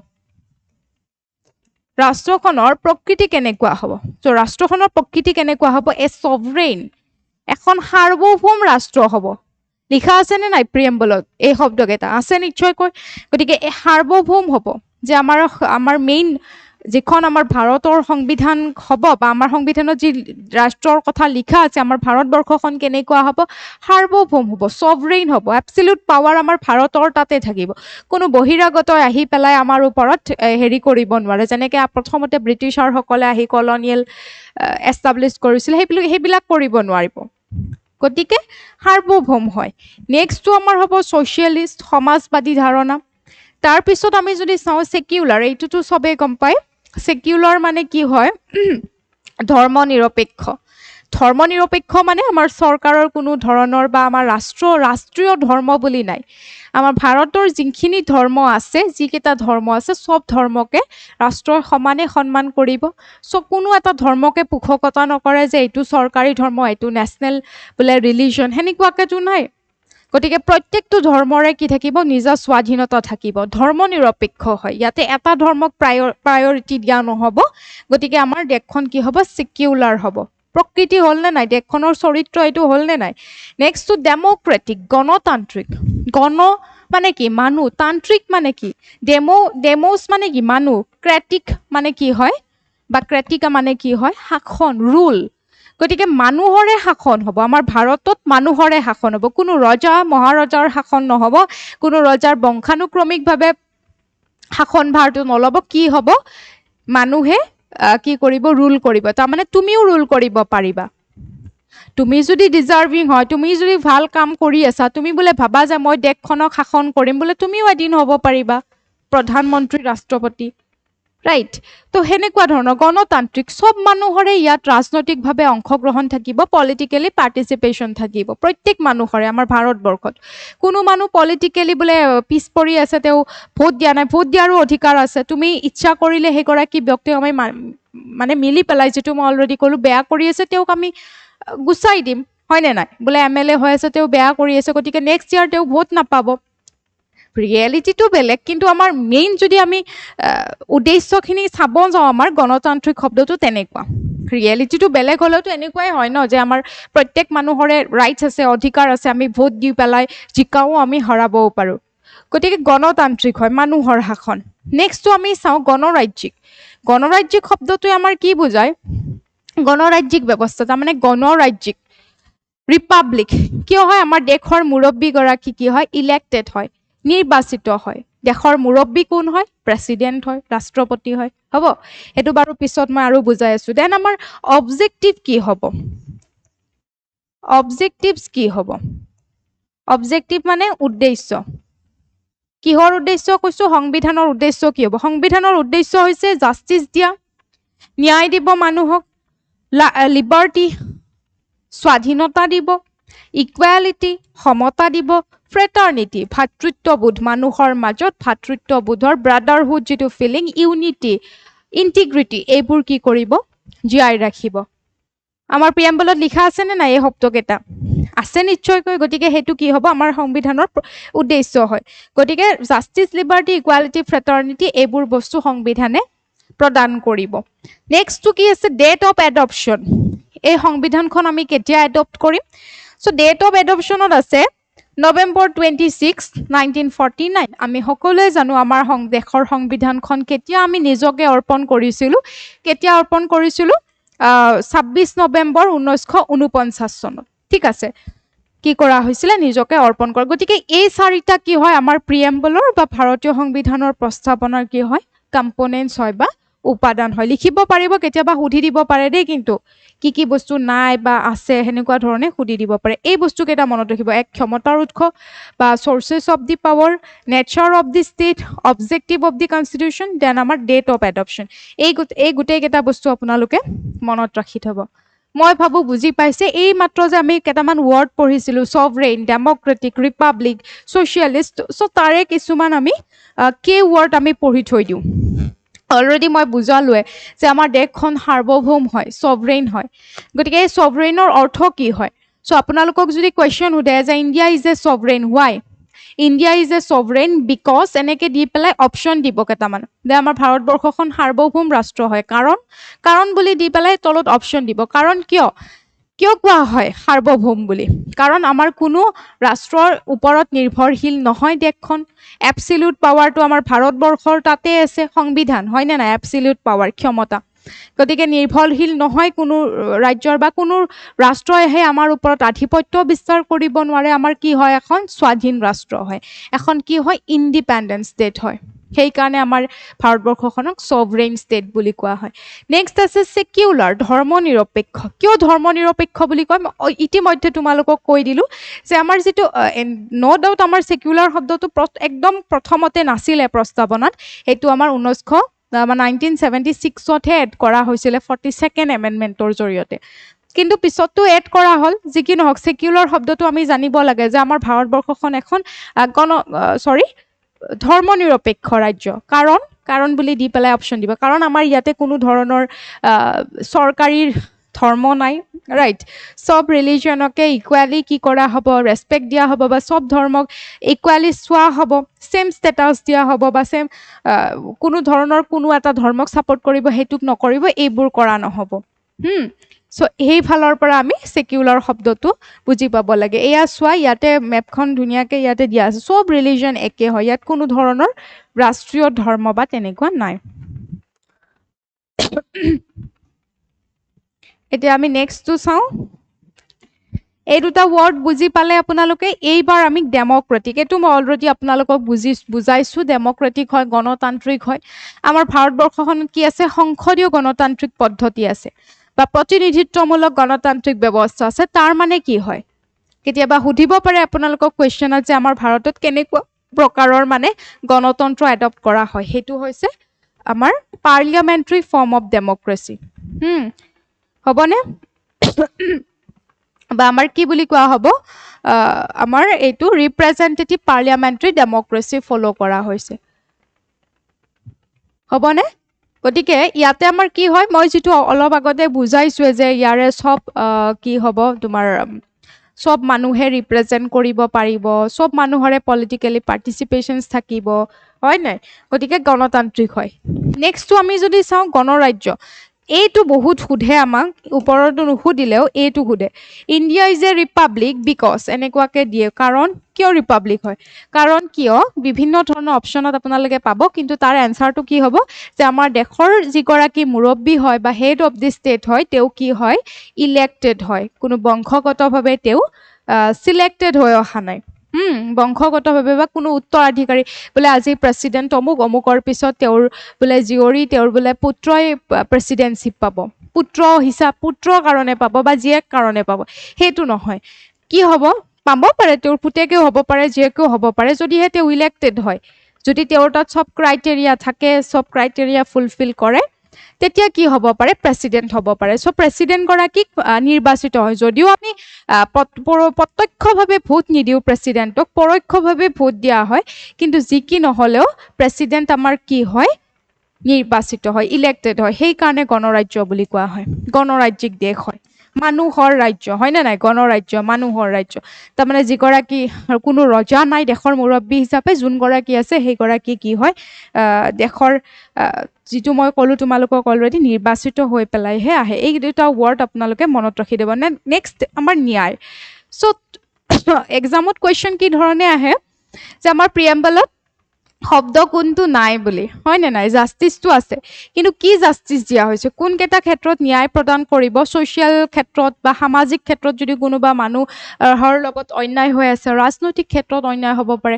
ৰাষ্ট্ৰখনৰ প্ৰকৃতি কেনেকুৱা হ'ব? চ' ৰাষ্ট্ৰখনৰ প্ৰকৃতি কেনেকুৱা হ'ব? এ ছভৰেইন, এখন সাৰ্বভৌম ৰাষ্ট্ৰ হ'ব। লিখা আছেনে নাই প্ৰিএম্বলত? এই শব্দকেইটা আছে নিশ্চয়কৈ। গতিকে এই সাৰ্বভৌম হ'ব, যে আমাৰ মেইন যিখন আমাৰ ভাৰতৰ সংবিধান হ'ব, বা আমাৰ সংবিধানত যি ৰাষ্ট্ৰৰ কথা লিখা আছে, আমাৰ ভাৰতবৰ্ষখন কেনেকুৱা হ'ব? সাৰ্বভৌম হ'ব, ছভৰেইন হ'ব। এবছলিউট পাৱাৰ আমাৰ ভাৰতৰ তাতে থাকিব। কোনো বহিৰাগতই আহি পেলাই আমাৰ ওপৰত হেৰি কৰিব নোৱাৰে, যেনেকৈ প্ৰথমতে ব্ৰিটিছাৰসকলে আহি কলনিয়েল এষ্টাব্লিছ কৰিছিল, সেইবিলাক কৰিব নোৱাৰিব। গতিকে সাৰ্বভৌম হয়। নেক্সটটো আমাৰ হ'ব ছ'চিয়েলিষ্ট, সমাজবাদী ধাৰণা। তাৰপিছত আমি যদি চাওঁ ছেকিউলাৰ, এইটোতো চবেই গম পায়। ছেকিউলাৰ মানে কি হয়? ধৰ্ম নিৰপেক্ষ। ধৰ্ম নিৰপেক্ষ মানে আমাৰ চৰকাৰৰ কোনো ধৰণৰ বা আমাৰ ৰাষ্ট্ৰীয় ধৰ্ম বুলি নাই। আমাৰ ভাৰতৰ যিখিনি ধৰ্ম আছে, যিকেইটা ধৰ্ম আছে, চব ধৰ্মকে ৰাষ্ট্ৰই সমানে সন্মান কৰিব। চ' কোনো এটা ধৰ্মকে পোষকতা নকৰে যে এইটো চৰকাৰী ধৰ্ম, এইটো নেশ্যনেল বোলে ৰিলিজন, সেনেকুৱাকেতো নাই। গতিকে প্ৰত্যেকটো ধৰ্মৰে কি থাকিব? নিজা স্বাধীনতা থাকিব। ধৰ্ম নিৰপেক্ষ হয়, ইয়াতে এটা ধৰ্মক প্ৰায়ৰিটি দিয়া নহ'ব। গতিকে আমাৰ দেশখন কি হ'ব? ছেকিউলাৰ হ'ব। প্ৰকৃতি হ'লনে নাই? দেশখনৰ চৰিত্ৰ এইটো হ'লনে নাই? নেক্সটটো ডেম'ক্ৰেটিক, গণতান্ত্ৰিক। গণ মানে কি? মানুহ। তান্ত্ৰিক মানে কি? ডেম'ছ মানে কি? মানুহ। ক্ৰেটিক মানে কি হয়, বা ক্ৰেটিকা মানে কি হয়? শাসন, ৰুল। গতিকে মানুহৰে শাসন হ'ব। আমাৰ ভাৰতত মানুহৰে শাসন হ'ব। কোনো ৰজা মহাৰজাৰ শাসন নহ'ব, কোনো ৰজাৰ বংশানুক্ৰমিকভাৱে শাসনভাৰটো নল'ব। কি হ'ব? মানুহে কি কৰিব? ৰুল কৰিব। তাৰমানে তুমিও ৰুল কৰিব পাৰিবা। তুমি যদি ডিজাৰ্ভিং হয়, তুমি যদি ভাল কাম কৰি আছা, তুমি বোলে ভাবা যে মই দেশখনক শাসন কৰিম, বোলে তুমিও এদিন হ'ব পাৰিবা প্ৰধানমন্ত্ৰী, ৰাষ্ট্ৰপতি, ৰাইট? তো সেনেকুৱা ধৰণৰ গণতান্ত্ৰিক, চব মানুহৰে ইয়াত ৰাজনৈতিকভাৱে অংশগ্ৰহণ থাকিব, পলিটিকেলি পাৰ্টিচিপেশ্যন থাকিব, প্ৰত্যেক মানুহৰে। আমাৰ ভাৰতবৰ্ষত কোনো মানুহ পলিটিকেলি বোলে পিছ পৰি আছে, তেওঁ ভোট দিয়া নাই, ভোট দিয়াৰো অধিকাৰ আছে। তুমি ইচ্ছা কৰিলে সেইগৰাকী ব্যক্তিক আমি মানে মিলি পেলাই, যিটো মই অলৰেডি ক'লোঁ, বেয়া কৰি আছে তেওঁক আমি গুচাই দিম, হয়নে নাই? বোলে MLA হৈ আছে, তেওঁ বেয়া কৰি আছে, গতিকে নেক্সট ইয়াৰ তেওঁ ভোট নাপাব। ৰিয়েলিটিটো বেলেগ, কিন্তু আমাৰ মেইন যদি আমি উদ্দেশ্যখিনি চাব যাওঁ, আমাৰ গণতান্ত্ৰিক শব্দটো তেনেকুৱা। ৰিয়েলিটিটো বেলেগ হ'লেওতো এনেকুৱাই হয় ন, যে আমাৰ প্ৰত্যেক মানুহৰে ৰাইটছ আছে, অধিকাৰ আছে, আমি ভোট দি পেলাই জিকাও, আমি হৰাবও পাৰোঁ। গতিকে গণতান্ত্ৰিক হয়, মানুহৰ শাসন। নেক্সটটো আমি চাওঁ গণৰাজ্যিক। গণৰাজ্যিক শব্দটোৱে আমাৰ কি বুজায়? গণৰাজ্যিক ব্যৱস্থা, তাৰমানে গণৰাজ্যিক। ৰিপাব্লিক কিয় হয়? আমাৰ দেশৰ মুৰব্বীগৰাকী কি হয়? ইলেক্টেড হয়, নিৰ্বাচিত হয়। দেশৰ মুৰব্বী কোন হয়? প্ৰেচিডেণ্ট হয়, ৰাষ্ট্ৰপতি হয়। হ'ব, সেইটো বাৰু পিছত মই আৰু বুজাই আছোঁ। দেন আমাৰ অবজেক্টিভ কি হ'ব? অবজেক্টিভছ কি হ'ব? অবজেক্টিভ মানে উদ্দেশ্য। কিহৰ উদ্দেশ্য কৈছো সংবিধানৰ উদ্দেশ্য কি হ'ব সংবিধানৰ উদ্দেশ্য হৈছে জাস্টিস দিয়া ন্যায় দিব মানুহক লিবাৰ্টি স্বাধীনতা দিব ইকুৱেলিটি সমতা দিব ফ্ৰেটাৰ্নিটি ভাতৃত্ববোধ মানুহৰ মাজত ভাতৃত্ববোধৰ ব্ৰাদাৰহুড যেটো ফিলিং ইউনিটি ইন্টিগ্ৰিটি এইবোৰ কি কৰিব জীয়াই ৰাখিব আমাৰ প্ৰিএম্বলত লিখা আছে নে নাই এই শব্দকেইটা আছে নিশ্চয়কৈ গতিকে হেতু কি হ'ব আমাৰ সংবিধানৰ উদ্দেশ্য হয় গতিকে জাস্টিস লিবাৰ্টি ইকুৱেলিটি ফ্ৰেটাৰ্নিটি এইবোৰ বস্তু সংবিধানে প্ৰদান কৰিব নেক্সট কি আছে ডেট অফ এডপশন এই সংবিধানখন আমি কেতিয়া এডপ্ট কৰিম সো ডেট অফ এডপশনত আছে November 26, 1949 আমি সকলোৱে জানো আমাৰ দেশৰ সংবিধানখন কেতিয়া আমি নিজকে অৰ্পণ কৰিছিলো কেতিয়া অৰ্পণ কৰিছিলো 26 নৱেম্বৰ 1949 চনত ঠিক আছে কি কৰা হৈছিল নিজকে অৰ্পণ কৰ গতিকে এই চাৰিটা কি হয় আমাৰ প্ৰিএম্বলৰ বা ভাৰতীয় সংবিধানৰ প্ৰস্তাৱনাৰ কি হয় কম্পোনেন্টস হয় বা উপাদান হয় লিখিব পাৰিব কেতিয়াবা সুধি দিব পাৰে দেই কিন্তু কি বস্তু নাই বা আছে হেনেকুৱা ধৰণে সুধি দিব পাৰে এই বস্তু কেইটা মনত ৰাখিব এক ক্ষমতাৰ উৎস বা sources of the power nature of the state objective of the constitution then আমাৰ ডেট অফ এডপশন এই গোটেই কেইটা বস্তু আপোনালোকে মনত ৰাখি থব মই ভাবো বুজি পাইছে এই মাত্ৰ যে আমি কেইটামান ওয়াৰ্ড পঢ়িছিলো সভৰেইন ডেমক্ৰেটিক ৰিপাব্লিক সোশিয়ালিষ্ট সো তাৰে কিছুমান আমি কে ওয়াৰ্ড আমি পঢ়ি থৈ দিও অলৰেডি মই বুজালোৱে যে আমাৰ দেশখন সাৰ্বভৌম হয় সভৰেইন হয় গতিকে এই সভৰেইনৰ অৰ্থ কি হয় সো আপোনালোকক যদি কোৱেশ্চন উঠে যে India is a sovereign why India is a sovereign because এনেকে দি পেলাই অপশন দিব কেইটামান যে আমাৰ ভাৰতবৰ্ষখন সাৰ্বভৌম ৰাষ্ট্ৰ হয় কাৰণ বুলি দি পেলাই তলত অপশন দিব কাৰণ কিয় কোৱা হয় সাৰ্বভৌম বুলি কাৰণ আমাৰ কোনো ৰাষ্ট্ৰৰ ওপৰত নিৰ্ভৰশীল নহয় দেশখন এবসলিউট পাৱাৰটো আমাৰ ভাৰতবৰ্ষৰ তাতে আছে সংবিধান হয় না নাই এবসলিউট পাৱাৰ ক্ষমতা গতিকে নিৰ্ভৰশীল নহয় কোনো ৰাজ্যৰ বা কোনো ৰাষ্ট্ৰইহে আমাৰ ওপৰত আধিপত্য বিস্তাৰ কৰিব নোৱাৰে আমাৰ কি হয় এখন স্বাধীন ৰাষ্ট্ৰ হয় এখন কি হয় ইন্ডিপেন্ডেন্ট ষ্টেট হয় সেই কাৰণে আমাৰ ভাৰতবৰ্ষখনক সভৰেইন ষ্টেট বুলি কোৱা হয় নেক্সট আছে সেকুলাৰ ধৰ্মনিৰপেক্ষ কিয় ধৰ্মনিৰপেক্ষ বুলি কয় ইতিমধ্যে তোমালোকক কৈ দিলো যে আমাৰ যেটো নো ডাউট আমাৰ সেকুলাৰ শব্দটো একদম প্ৰথমতে নাছিলে প্ৰস্তাৱনাত হেতু আমাৰ 1976 হে এড কৰা হৈছিলে 42nd এমেন্ডমেন্টৰ জৰিয়তে কিন্তু পিছতটো এড কৰা হল যি কি নহক সেকুলাৰ শব্দটো আমি জানিব লাগে যে আমাৰ ভাৰতবৰ্ষখন এখন ধৰ্মনিৰপেক্ষ ৰাজ্য কাৰণ বুলি দি পেলাই অপশন দিব কাৰণ আমাৰ ইয়াতে কোনো ধৰণৰ সৰকাৰী ধৰ্ম নাই ৰাইট সব ৰিলিজিয়নকে ইকুৱেলি কি কৰা হ'ব ৰেসপেক্ট দিয়া হ'ব বা সব ধৰ্মক ইকুৱেলি চোৱা হ'ব সেম ষ্টেটাস দিয়া হ'ব বা সেম কোনো ধৰণৰ কোনো এটা ধৰ্মক সাপোৰ্ট কৰিব হেতুক নকৰিব এইবোৰ কৰা নহব সো এই ফালৰ পৰা আমি সেকুলাৰ শব্দটো বুজি পাব লাগে এয়া চোৱা ইয়াতে মেপখন ধুনিয়াকে ইয়াতে দিয়া আছে সব ৰিলিজন একে হয় ইয়াত কোনো ধৰণৰ ৰাষ্ট্ৰীয় ধৰ্ম বা তেনেকুৱা নাই এতিয়া আমি নেক্সটটো চাও এই দুটা ওয়াৰ্ড বুজি পালে আপোনালোকে এইবাৰ আমি ডেমক্ৰেটিক এটো মই অলৰেডি আপোনালোকক বুজাইছো ডেমক্ৰেটিক হয় গণতান্ত্ৰিক হয় আমাৰ ভাৰতবৰ্ষখন কি আছে সংসদীয় গণতান্ত্ৰিক পদ্ধতি আছে বা প্ৰতিনিধিত্বমূলক গণতান্ত্ৰিক ব্যৱস্থা আছে তাৰ মানে কি হয় কেতিয়াবা সুধিব পাৰে আপোনালোকক কোৱেশ্চনত যে আমাৰ ভাৰতত কেনেকুৱা প্ৰকাৰৰ মানে গণতন্ত্ৰ এডপ্ট কৰা হয় হেতু হৈছে আমাৰ পাৰ্লিয়ামেন্টাৰী ফৰ্ম অফ ডেমক্ৰেসি হবনে বা আমাৰ কি বুলি কোৱা হ'ব আমাৰ এইটো ৰিপ্ৰেজেন্টেটিভ পাৰ্লিয়ামেন্টাৰী ডেমক্ৰেসি ফলো কৰা হৈছে হবনে গতিকে ইয়াতে আমাৰ কি হয় মই যেটো অলপ আগতে বুজাইছো যে ইয়াৰে সব কি হ'ব তোমাৰ সব মানুহে ৰিপ্ৰেজেন্ট কৰিব পাৰিব সব মানুহৰে পলিটিক্যালি পাৰ্টিসিপেশনস থাকিব হয় নাই গতিকে গণতান্ত্ৰিক হয় নেক্সটটো আমি যদি চাও গণৰাজ্য এইটো বহুত সুধে আমাক ওপৰতো নুসুধিলেও এইটো সুধে India is A Republic because এনেকুৱাকে দিয়ে কাৰণ কিয় ৰিপাব্লিক হয় কাৰণ কিয় বিভিন্ন ধৰণৰ অপচনত আপোনালোকে পাব কিন্তু তাৰ এনসাৰটো কি হ'ব যে আমাৰ দেশৰ যিগৰাকী মুৰব্বী হয় বা হেড অফ দি ষ্টেট হয় তেও কি হয় ইলেক্টেড হয় কোনো বংশগতভাৱে তেও সিলেক্টেড হৈ অহা নাই বংশগতভাৱে বা কোনো উত্তৰাধিকাৰী বোলে আজি প্ৰেসিডেন্ট অমুকৰ পিছত তেওঁৰ বোলে জিয়ৰী তেওঁৰ বোলে পুত্ৰই প্ৰেসিডেন্টশিপ পাব পুত্ৰৰ কাৰণে পাব বা জীয়েক কাৰণে পাব হেতু নহয় কি হ'ব পাব পাৰে, তেওঁৰ পুতেকেও হ'ব পাৰে, জীয়েকেও হ'ব পাৰে, যদিহে তেওঁ ইলেক্টেড হয়, যদি তেওঁৰ তাত চব ক্ৰাইটেৰিয়া থাকে, চব ক্ৰাইটেৰিয়া ফুলফিল কৰে, তেতিয়া কি হ'ব পাৰে, প্ৰেচিডেণ্ট হ'ব পাৰে। চ' প্ৰেচিডেণ্টগৰাকীক নিৰ্বাচিত হয়। যদিও আমি প্ৰত্যক্ষভাৱে ভোট নিদিওঁ প্ৰেচিডেণ্টক, পৰোক্ষভাৱে ভোট দিয়া হয়, কিন্তু যি কি নহ'লেও প্ৰেচিডেণ্ট আমাৰ কি হয়, নিৰ্বাচিত হয়, ইলেক্টেড হয়। সেইকাৰণে গণৰাজ্য বুলি কোৱা হয়, গণৰাজ্যিক দেশ হয়, মানুহৰ ৰাজ্য, হয়নে নাই? গণৰাজ্য, মানুহৰ ৰাজ্য। তাৰমানে যিগৰাকী, কোনো ৰজা নাই দেশৰ মুৰব্বী হিচাপে, যোনগৰাকী আছে সেইগৰাকী কি হয়, দেশৰ যিটো মই ক'লোঁ তোমালোকক অলৰেডি, নিৰ্বাচিত হৈ পেলাইহে আহে। এই দুটা ৱৰ্ড আপোনালোকে মনত ৰাখি দিব। নেক্সট আমাৰ ন্যায়। চ' এক্সামত কুৱেশ্যন কি ধৰণে আহে যে আমাৰ প্ৰিএম্বলত শব্দ কোনটো নাই বুলি, হয়নে নাই? জাষ্টিছটো আছে, কিন্তু কি জাষ্টিছ দিয়া হৈছে, কোনকেইটা ক্ষেত্ৰত ন্যায় প্ৰদান কৰিব, ছ'চিয়েল ক্ষেত্ৰত বা সামাজিক ক্ষেত্ৰত যদি কোনোবা মানুহৰ লগত অন্যায় হৈ আছে, ৰাজনৈতিক ক্ষেত্ৰত অন্যায় হ'ব পাৰে,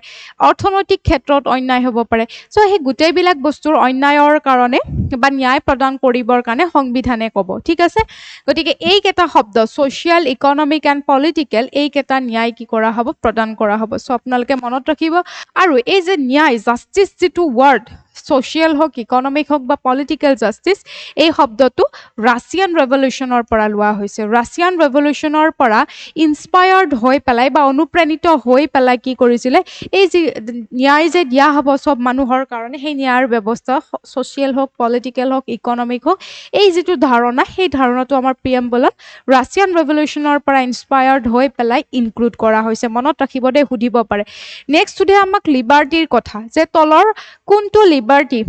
অৰ্থনৈতিক ক্ষেত্ৰত অন্যায় হ'ব পাৰে। চ' সেই গোটেইবিলাক বস্তুৰ অন্যায়ৰ কাৰণে বা ন্যায় প্ৰদান কৰিবৰ কাৰণে সংবিধানে ক'ব, ঠিক আছে? গতিকে এইকেইটা শব্দ, ছ'চিয়েল, ইকনমিক এণ্ড পলিটিকেল, এইকেইটা ন্যায় কি কৰা হ'ব, প্ৰদান কৰা হ'ব। চ' আপোনালোকে মনত ৰাখিব। আৰু এই যে ন্যায়, জাষ্টিছ যিটো ৱৰ্ড, ছ'চিয়েল হওক, ইকনমিক হওক বা পলিটিকেল জাষ্টিছ, এই শব্দটো ৰাছিয়ান ৰেভলিউশ্যনৰ পৰা লোৱা হৈছে। ৰাছিয়ান ৰেভলিউশ্যনৰ পৰা ইনস্পায়াৰ্ড হৈ পেলাই বা অনুপ্ৰাণিত হৈ পেলাই কি কৰিছিলে, এই যি ন্যায় যে দিয়া হ'ব চব মানুহৰ কাৰণে, সেই ন্যায়ৰ ব্যৱস্থা, ছ'চিয়েল হওক, পলিটিকেল হওক, ইকনমিক হওক, এই যিটো ধাৰণা, সেই ধাৰণাটো আমাৰ প্ৰিএম্বলত ৰাছিয়ান ৰেভলিউশ্যনৰ পৰা ইনস্পায়াৰ্ড হৈ পেলাই ইনক্লুড কৰা হৈছে। মনত ৰাখিব দেই, সুধিব পাৰে। নেক্সট সোধে আমাক লিবাৰ্টিৰ কথা, যে তলৰ কোনটো লিবাৰ্টি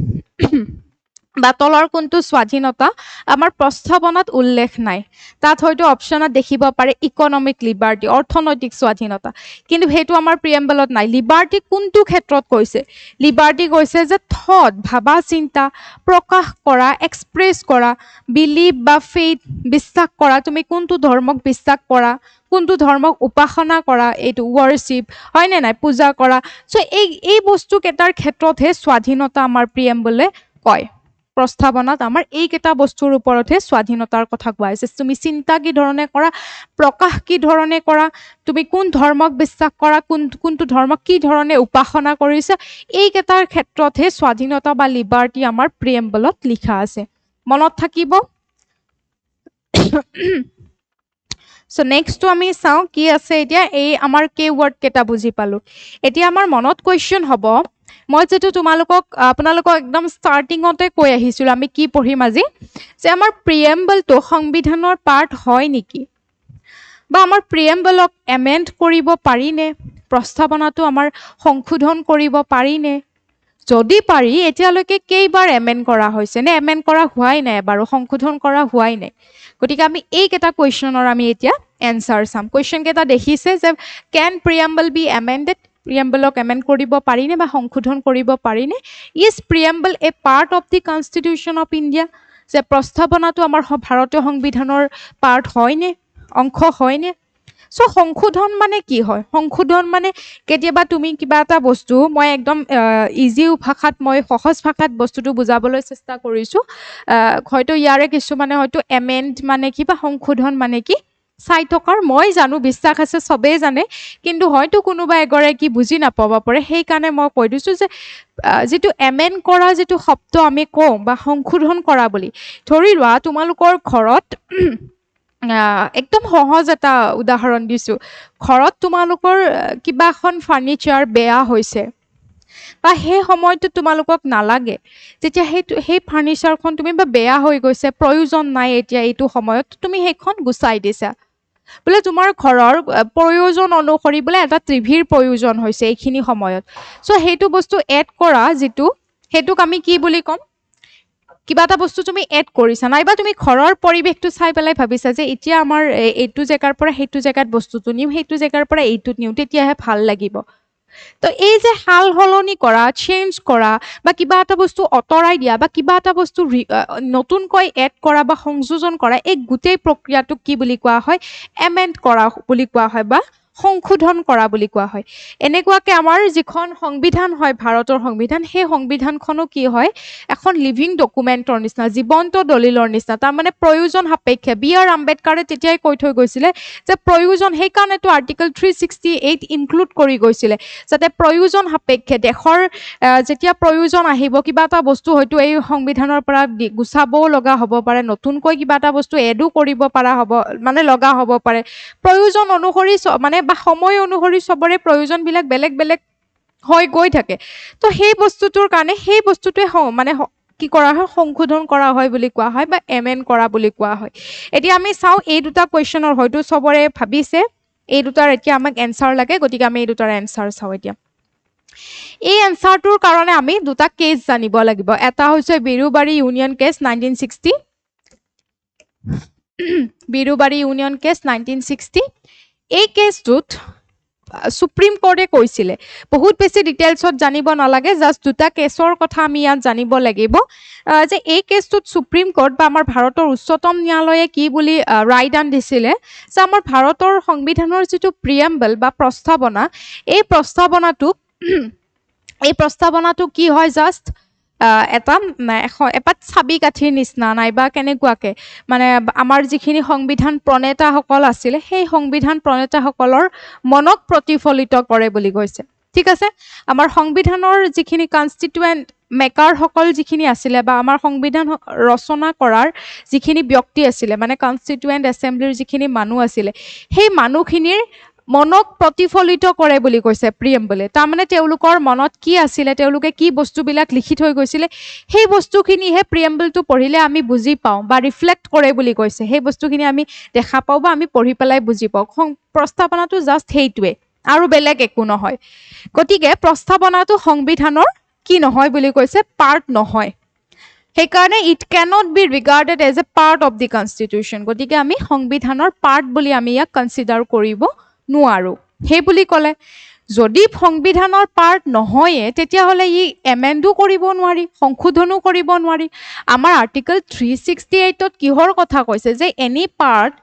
বা তলৰ কোনটো স্বাধীনতা আমাৰ প্ৰস্তাৱনাত উল্লেখ নাই। তাত হয়তো অপশ্যনত দেখিব পাৰে ইকনমিক লিবাৰ্টি, অৰ্থনৈতিক স্বাধীনতা, কিন্তু সেইটো আমাৰ প্ৰিএম্বলত নাই। লিবাৰ্টি কোনটো ক্ষেত্ৰত কৈছে? লিবাৰ্টি কৈছে যে থট, ভাবা চিন্তা প্ৰকাশ কৰা, এক্সপ্ৰেছ কৰা, বিলিভ বা ফেইথ, বিশ্বাস কৰা, তুমি কোনটো ধৰ্মক বিশ্বাস কৰা, কোনটো ধৰ্মক উপাসনা কৰা, এইটো ৱৰ্শ্বিপ, হয়নে নাই, পূজা কৰা। চ' এই বস্তুকেইটাৰ ক্ষেত্ৰতহে স্বাধীনতা আমাৰ প্ৰিএম্বলে কয়। প্ৰস্তাৱনাত আমাৰ এইকেইটা বস্তুৰ ওপৰতহে স্বাধীনতাৰ কথা কোৱা হৈছে। তুমি চিন্তা কি ধৰণে কৰা, প্ৰকাশ কি ধৰণে কৰা, তুমি কোন ধৰ্মক বিশ্বাস কৰা, কোনটো ধৰ্মক কি ধৰণে উপাসনা কৰিছা, এইকেইটাৰ ক্ষেত্ৰতহে স্বাধীনতা বা লিবাৰ্টি আমাৰ প্ৰিএম্বলত লিখা আছে। মনত থাকিব। চ' নেক্সটটো আমি চাওঁ কি আছে এতিয়া। এই আমাৰ কে ৱৰ্ড কেইটা বুজি পালোঁ। এতিয়া আমাৰ মনত কুৱেশ্যন হ'ব, মই যিটো আপোনালোকক একদম ষ্টাৰ্টিঙতে কৈ আহিছিলোঁ, আমি কি পঢ়িম আজি, যে আমাৰ প্ৰিএম্বলটো সংবিধানৰ পাৰ্ট হয় নেকি, বা আমাৰ প্ৰিএম্বলক এমেণ্ড কৰিব পাৰিনে, প্ৰস্তাৱনাটো আমাৰ সংশোধন কৰিব পাৰিনে, যদি পাৰি এতিয়ালৈকে কেইবাৰ এমেণ্ড কৰা হৈছে, নে এমেণ্ড কৰা হোৱাই নাই, এবাৰো সংশোধন কৰা হোৱাই নাই। গতিকে আমি এইকেইটা কুৱেশ্যনৰ আমি এতিয়া এনচাৰ চাম। কুৱেশ্যন কেইটা দেখিছে যে কেন প্ৰিএম্বল বি এমেণ্ডেড, প্ৰিএম্বলক এমেণ্ড কৰিব পাৰিনে বা সংশোধন কৰিব পাৰিনে, is preamble a part of the constitution of India, যে প্ৰস্তাৱনাটো আমাৰ ভাৰতীয় সংবিধানৰ পাৰ্ট হয়নে, অংশ হয়নে। চ' সংশোধন মানে কি হয়? সংশোধন মানে কেতিয়াবা তুমি কিবা এটা বস্তু, মই একদম ইজি ভাষাত, মই সহজ ভাষাত বস্তুটো বুজাবলৈ চেষ্টা কৰিছোঁ। হয়তো ইয়াৰে কিছুমানে হয়তো এমেণ্ড মানে কি বা সংশোধন মানে কি চাই থকাৰ, মই জানো, বিশ্বাস আছে চবেই জানে, কিন্তু হয়তো কোনোবা এগৰাকী বুজি নাপাব পাৰে। সেইকাৰণে মই কৈ দিছোঁ যে যিটো এমেণ্ড কৰা যিটো শব্দ আমি কওঁ বা সংশোধন কৰা বুলি, ধৰি লোৱা তোমালোকৰ ঘৰত একদম সহজ এটা উদাহৰণ দিছোঁ, ঘৰত তোমালোকৰ কিবা এখন ফাৰ্নিচাৰ বেয়া হৈছে বা সেই সময়টোত তোমালোকক নালাগে, তেতিয়া সেই ফাৰ্নিচাৰখন তুমি বা বেয়া হৈ গৈছে, প্ৰয়োজন নাই এতিয়া এইটো সময়ত, তুমি সেইখন গুচাই দিছা। বোলে তোমাৰ ঘৰৰ প্ৰয়োজন অনুসৰি বোলে এটা টিভিৰ প্ৰয়োজন হৈছে এইখিনি সময়ত। চ' সেইটো বস্তু এড কৰা যিটো, সেইটোক আমি কি বুলি ক'ম? কিবা এটা বস্তু তুমি এড কৰিছা, নাইবা তুমি ঘৰৰ পৰিৱেশটো চাই পেলাই ভাবিছা যে এতিয়া আমাৰ এইটো জেগাৰ পৰা সেইটো জেগাত বস্তুটো নিম, সেইটো জেগাৰ পৰা এইটোত নিওঁ, তেতিয়াহে ভাল লাগিব। তো এই যে সাল সলনি কৰা, চেঞ্জ কৰা, বা কিবা এটা বস্তু আঁতৰাই দিয়া, বা কিবা এটা বস্তু নতুনকৈ এড কৰা বা সংযোজন কৰা, এই গোটেই প্ৰক্ৰিয়াটোক কি বুলি কোৱা হয়? এমেণ্ড কৰা বুলি কোৱা হয় বা সংশোধন কৰা বুলি কোৱা হয় এনেকুৱাকে আমাৰ যিখন সংবিধান হয় ভাৰতৰ সংবিধান সেই সংবিধানখনো কি হয় এখন লিভিং ডকুমেন্টৰ নিচিনা জীৱন্ত দলিলৰ নিচিনা তাৰ মানে প্ৰয়োজন সাপেক্ষে বি আৰ আম্বেদকাৰে তেতিয়াই কৈ থৈ গৈছিলে যে প্ৰয়োজন সেইকাৰণেতো আৰ্টিকল 368 ইনক্লুড কৰি গৈছিলে যাতে প্ৰয়োজন সাপেক্ষে দেশৰ যেতিয়া প্ৰয়োজন আহিব কিবা এটা বস্তু হয়তো এই সংবিধানৰ পৰা গুচাবও লগা হ'ব পাৰে নতুনকৈ কিবা এটা বস্তু এডো কৰিব পৰা হ'ব মানে লগা হ'ব পাৰে প্ৰয়োজন অনুসৰি মানে বা সময় অনুসৰি সবৰে প্ৰয়োজনবিলাক বেলেগ বেলেগ হৈ গৈ থাকে তো সেই বস্তুটোৰ কাৰণে সেই বস্তুটোৱে মানে কি কৰা হয় সংশোধন কৰা হয় বুলি কোৱা হয় বা এমেন্ড কৰা বুলি কোৱা হয় এতিয়া আমি চাওঁ এই দুটা কুৱেশ্যনৰ হয়তো সবৰে ভাবিছে এই দুটাৰ এতিয়া আমাক এনসাৰ লাগে গতিকে আমি এই দুটাৰ এনসাৰ চাওঁ এতিয়া এই এনসাৰটোৰ কাৰণে আমি দুটা কেছ জানিব লাগিব এটা হৈছে Berubari union case 1960 Berubari union case 1960 এই কেছটোত সুপ্ৰিম কোৰ্টে কৈছিলে বহুত বেছি ডিটেইলছত জানিব নালাগে জাস্ট দুটা কেছৰ কথা আমি ইয়াত জানিব লাগিব যে এই কেছটোত সুপ্ৰিম কোৰ্ট বা আমাৰ ভাৰতৰ উচ্চতম ন্যায়ালয়ে কি বুলি ৰায়দান দিছিলে যে আমাৰ ভাৰতৰ সংবিধানৰ যিটো প্ৰিএম্বল বা প্ৰস্তাৱনা এই প্ৰস্তাৱনাটো কি হয় জাস্ট এপাত চাবি কাঠিৰ নিচিনা নাইবা কেনেকুৱাকে মানে আমাৰ যিখিনি সংবিধান প্ৰণেতাসকল আছিলে সেই সংবিধান প্ৰণেতাসকলৰ মনক প্ৰতিফলিত কৰে বুলি কৈছে ঠিক আছে আমাৰ সংবিধানৰ যিখিনি কনষ্টিটুৱেণ্ট মেকাৰসকল যিখিনি আছিলে বা আমাৰ সংবিধান ৰচনা কৰাৰ যিখিনি ব্যক্তি আছিলে মানে কনষ্টিটুৱেণ্ট এছেম্বলিৰ যিখিনি মানুহ আছিলে সেই মানুহখিনিৰ মনক প্ৰতিফলিত কৰে বুলি কৈছে প্ৰিএম্বলে তাৰমানে তেওঁলোকৰ মনত কি আছিলে তেওঁলোকে কি বস্তুবিলাক লিখি থৈ গৈছিলে সেই বস্তুখিনিহে প্ৰিএম্বলটো পঢ়িলে আমি বুজি পাওঁ বা ৰিফ্লেক্ট কৰে বুলি কৈছে সেই বস্তুখিনি আমি দেখা পাওঁ বা আমি পঢ়ি পেলাই বুজি পাওঁ প্ৰস্তাৱনাটো জাষ্ট সেইটোৱে আৰু বেলেগ একো নহয় গতিকে প্ৰস্তাৱনাটো সংবিধানৰ কি নহয় বুলি কৈছে পাৰ্ট নহয় সেইকাৰণে it cannot be regarded as a part of the constitution গতিকে আমি সংবিধানৰ পাৰ্ট বুলি আমি ইয়াক কনচিডাৰ কৰিব নোৱাৰো সেই বুলি ক'লে যদি সংবিধানৰ পাৰ্ট নহয়ে তেতিয়াহ'লে ই এমেণ্ডো কৰিব নোৱাৰি সংশোধনো কৰিব নোৱাৰি আমাৰ আৰ্টিকল 368ত কিহৰ কথা কৈছে যে এনি পাৰ্ট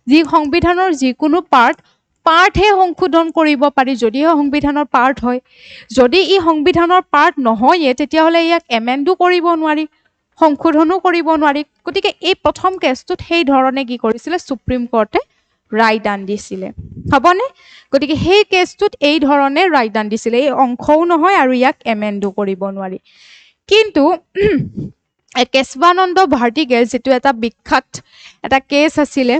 যি সংবিধানৰ যিকোনো পাৰ্টহে সংশোধন কৰিব পাৰি যদিহে সংবিধানৰ পাৰ্ট হয় যদি ই সংবিধানৰ পাৰ্ট নহয়ে তেতিয়াহ'লে ইয়াক এমেণ্ডো কৰিব নোৱাৰি সংশোধনো কৰিব নোৱাৰি গতিকে এই প্ৰথম কেছটোত সেই ধৰণে কি কৰিছিলে সুপ্ৰিম কোৰ্টে ৰায়দান দিছিলে হবনে গতিকে সেই কেছটোত এই ধৰণে ৰায়দান দিছিলে এই অংশও নহয় আৰু ইয়াক এমেণ্ডো কৰিব নোৱাৰি কিন্তু কেশৱানন্দ ভাৰতী কেছ যেটো এটা বিখ্যাত এটা কেছ আছিলে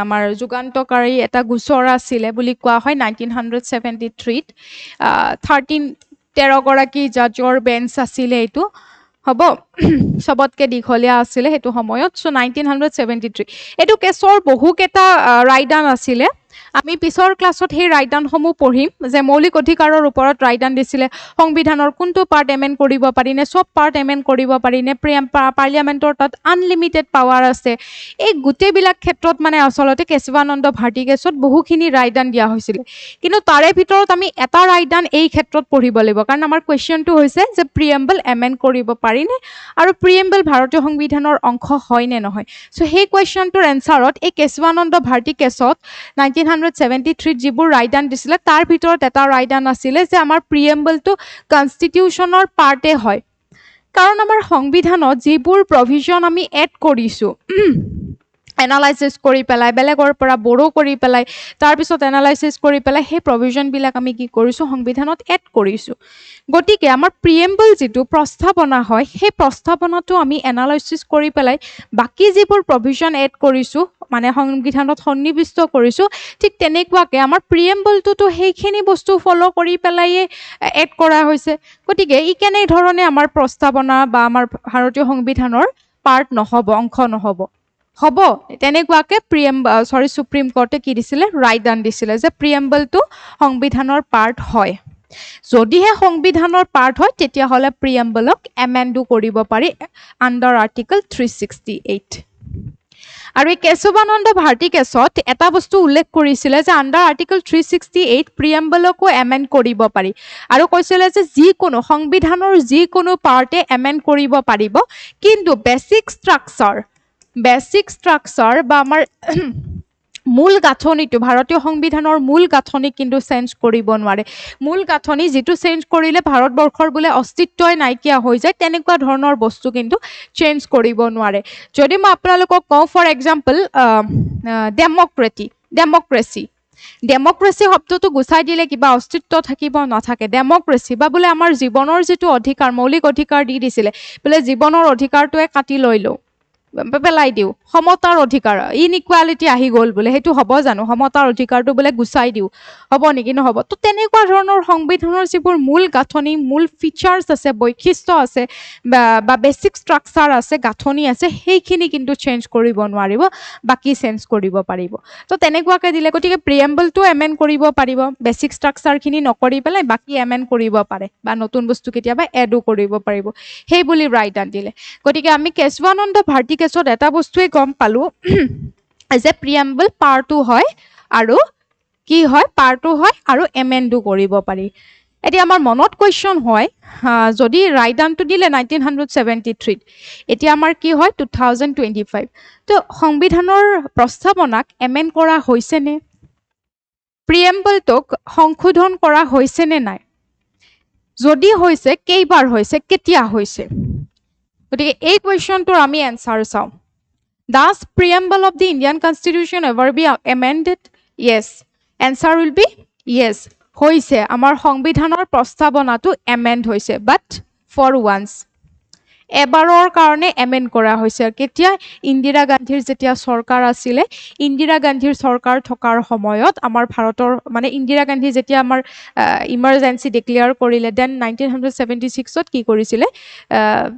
আমাৰ যুগান্তকাৰী এটা গোচৰ আছিলে বুলি কোৱা হয় 1973 13 গৰাকী জাজৰ বেঞ্চ আছিলে এইটো হব সবতকে দীঘলীয়া আছিলে হেতু সময়ত সো 1973 এটো কেছৰ বহুকেটা ৰায়দান আছিলে আমি পিছৰ ক্লাছত সেই ৰায়দানসমূহ পঢ়িম যে মৌলিক অধিকাৰৰ ওপৰত ৰায়দান দিছিলে সংবিধানৰ কোনটো পাৰ্ট এমেণ্ড কৰিব পাৰি নে সব পাৰ্ট এমেণ্ড কৰিব পাৰি নে পাৰ্লিয়ামেন্টৰ তাত আনলিমিটেড পাৱাৰ আছে এই গোটেইবিলাক ক্ষেত্ৰত মানে আচলতে কেশৱানন্দ ভাৰতী কেছত বহুখিনি ৰায়দান দিয়া হৈছিল কিন্তু তাৰে ভিতৰত আমি এটা ৰায়দান এই ক্ষেত্ৰত পঢ়িব লাগিব কাৰণ আমাৰ কোৱেশ্চনটো হৈছে যে প্ৰিএম্বল এমেণ্ড কৰিব পাৰি নে আৰু প্ৰিএম্বল ভাৰতীয় সংবিধানৰ অংশ হয় নে নহয় সো সেই কোৱেশ্চনটোৰ এনসাৰত এই কেশৱানন্দ ভাৰতী কেছত 1973 যিবোৰ ৰায়দান দিছিলে তাৰ ভিতৰত এটা ৰায়দান আছিলে যে আমাৰ প্ৰিএম্বলটো কনষ্টিটিউশ্যনৰ পাৰ্টে হয় কাৰণ আমাৰ সংবিধানত যিবোৰ প্ৰভিজন আমি এড কৰিছো এনালাইসিস কৰি পেলাই বেলেগৰ পৰা বড়ো কৰি পেলাই তাৰ পিছত এনালাইসিস কৰি পেলাই সেই প্ৰভিজন বিলাক আমি কি কৰিছো সংবিধানত এড কৰিছো গতিকে আমাৰ প্ৰিএম্বল যেটো প্ৰস্তাৱনা হয় সেই প্ৰস্তাৱনাটো আমি এনালাইসিস কৰি পেলাই বাকি যিবোৰ প্ৰভিজন এড কৰিছো মানে সংবিধানত সন্নিবিষ্ট কৰিছো ঠিক তেনেকুৱাকে আমাৰ প্ৰিএম্বলটো সেইখিনি বস্তু ফলো কৰি পেলাই এড কৰা হৈছে গতিকে ই কেনে ধৰণে আমাৰ প্ৰস্তাৱনা বা আমাৰ ভাৰতীয় সংবিধানৰ পাৰ্ট নহব অংশ নহব হব তেনেকুৱাকে সুপ্ৰিম কোৰ্টে কি দিছিলে ৰায়দান দিছিলে যে প্ৰিএম্বলটো সংবিধানৰ পাৰ্ট হয় যদিহে সংবিধানৰ পাৰ্ট হয় তেতিয়াহ'লে প্ৰিএম্বলক এমেণ্ডো কৰিব পাৰি আণ্ডাৰ আৰ্টিকল 368 আৰু এই কেশৱানন্দ ভাৰতী কেছত এটা বস্তু উল্লেখ কৰিছিলে যে আণ্ডাৰ আৰ্টিকল 368 প্ৰিএম্বলকো এমেণ্ড কৰিব পাৰি আৰু কৈছিলে যে যিকোনো সংবিধানৰ যিকোনো পাৰ্টে এমেণ্ড কৰিব পাৰিব কিন্তু বেসিক ষ্ট্ৰাকচাৰ বা আমাৰ মূল গাঁথনিটো ভাৰতীয় সংবিধানৰ মূল গাঁথনি কিন্তু চেঞ্জ কৰিব নোৱাৰে মূল গাঁথনি যেটো চেঞ্জ কৰিলে ভাৰতবৰ্ষৰ বোলে অস্তিত্বই নাইকিয়া হৈ যায় তেনেকুৱা ধৰণৰ বস্তু কিন্তু চেঞ্জ কৰিব নোৱাৰে যদি মই আপোনালোকক কওঁ ফৰ এক্সাম্পল ডেমক্ৰেসি শব্দটো গুছাই দিলে কিবা অস্তিত্ব থাকিব নাথাকে ডেমক্ৰেসি বা বোলে আমাৰ জীৱনৰ যেটো অধিকাৰ মৌলিক অধিকাৰ দি দিছিলে বোলে জীৱনৰ অধিকাৰটোৱে কাটি লৈ লও পেলাই দিও সমতাৰ অধিকাৰ ইনইকুৱালিটি আহি গল বোলে হেতু হ'ব জানো সমতাৰ অধিকাৰটো বোলে গুছাই দিও হ'ব নেকি নহব তো তেনেকুৱা ধৰণৰ সংবিধানৰ যিবোৰ মূল গাঁথনি মূল ফিচাৰ্স আছে বৈশিষ্ট্য আছে বা বেসিক ষ্ট্ৰাকচাৰ আছে গাঁথনি আছে সেইখিনি কিন্তু চেঞ্জ কৰিব নোৱাৰিব বাকি চেঞ্জ কৰিব পাৰিব তো তেনেকুৱাকে দিলে গতিকে প্ৰিএম্বলটো এমেন্ড কৰিব পাৰিব বেসিক ষ্ট্ৰাকচাৰখিনি নকৰি পেলাই বাকি এমেন্ড কৰিব পাৰে বা নতুন বস্তু কেতিয়াবা এডো কৰিব পাৰিব সেই বুলি ৰাইট আনিলে গতিকে আমি কেশৱানন্দ ভাৰতী কেছত এটা বস্তুৱে গম পালো যে প্ৰিএম্বল পাৰ্ট 2 হয় আৰু কি হয় পাৰ্ট 2 হয় আৰু এমেন্ডো কৰিব পাৰি এতিয়া আমাৰ মনত কোৱেশ্চন হয় যদি ৰাইট আনটো দিলে 1973 এতিয়া আমাৰ কি হয় 2025 তো সংবিধানৰ প্ৰস্তাৱনাক এমেন্ড কৰা হৈছে নে প্ৰিএম্বলটোক সংশোধন কৰা হৈছে নে নাই যদি হৈছে কেইবাৰ হৈছে কেতিয়া হৈছে গতিকে এই কোৱেশ্চনটোৰ আমি এনসাৰ চাও Does preamble of the Indian Constitution ever be amended? Yes. Answer will be yes. Hoise. Amar সংবিধানৰ প্ৰস্তাৱনাটো amend hoise. But for once. এবাৰৰ কাৰণে এমেন্ড কৰা হৈছে কেতিয়া ইন্দিৰা গান্ধীৰ যেতিয়া চৰকাৰ আছিল ইন্দিৰা গান্ধীৰ চৰকাৰ থকাৰ সময়ত আমাৰ ভাৰতৰ মানে ইন্দিৰা গান্ধী যেতিয়া আমাৰ ইমাৰ্জেন্সি ডিক্লেয়াৰ কৰিলে দেন 1976 ত কি কৰিছিল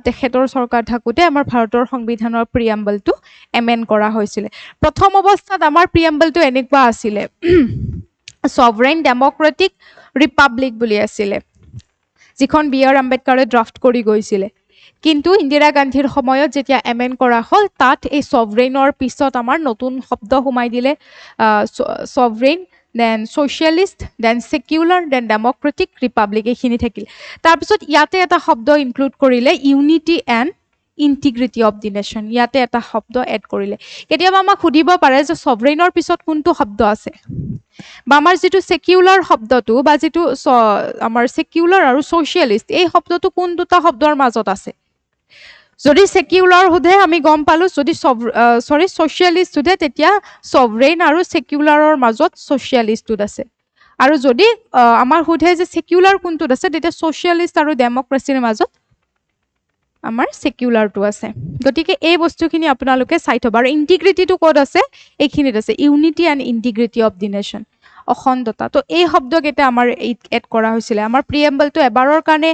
তেখেতৰ চৰকাৰ থাকুতে আমাৰ ভাৰতৰ সংবিধানৰ প্ৰিএম্বলটো এমেন্ড কৰা হৈছিল প্ৰথম অৱস্থাত আমাৰ প্ৰিএম্বলটো এনেকুৱা আছিল সভৰেন ডেমক্ৰেটিক ৰিপাব্লিক বুলি আছিল যিখন বি.আৰ. আম্বেদকাৰে ড্ৰাফট কৰি গৈছিল কিন্তু ইন্দিৰা গান্ধীৰ সময়ত যেতিয়া এমেন্ড কৰা হল তাত এই সভৰেনৰ পিছত আমাৰ নতুন শব্দ হুমাই দিলে sovereign then socialist then secular then democratic republic এইখিনি থাকিল তাৰ পিছত ইয়াতে এটা শব্দ ইনক্লুড কৰিলে unity and integrity of the nation ইয়াতে এটা শব্দ এড কৰিলে কেতিয়াবা আমাক সুধিব পাৰে যে সভৰেনৰ পিছত কোনটো শব্দ আছে বা আমাৰ যেটো সেকুলাৰ শব্দটো বা যেটো আমাৰ সেকুলাৰ আৰু সোশ্যালিস্ট এই শব্দটো কোন দুটা শব্দৰ মাজত আছে যদি সেকুলাৰ হোধে আমি গম পালো যদি সোশ্যালিস্ট হোধে তেতিয়া সভৰেন আৰু সেকুলাৰৰ মাজত সোশ্যালিস্টটো আছে আৰু যদি আমাৰ হোধে যে সেকুলাৰ কোনটোত আছে তেতিয়া সোশ্যালিস্ট আৰু ডেমক্ৰেসিৰ মাজত আমাৰ সেকুলাৰটো আছে গতিকে এই বস্তুখিনি আপোনালোকে চাই থব আৰু ইন্টিগ্ৰিটিটো কোড আছে এইখিনিত আছে unity and integrity of the nation অখণ্ডতা তো এই শব্দকেইটা আমাৰ এড কৰা হৈছিল আমাৰ প্ৰিএম্বলটো এবাৰৰ কাৰণে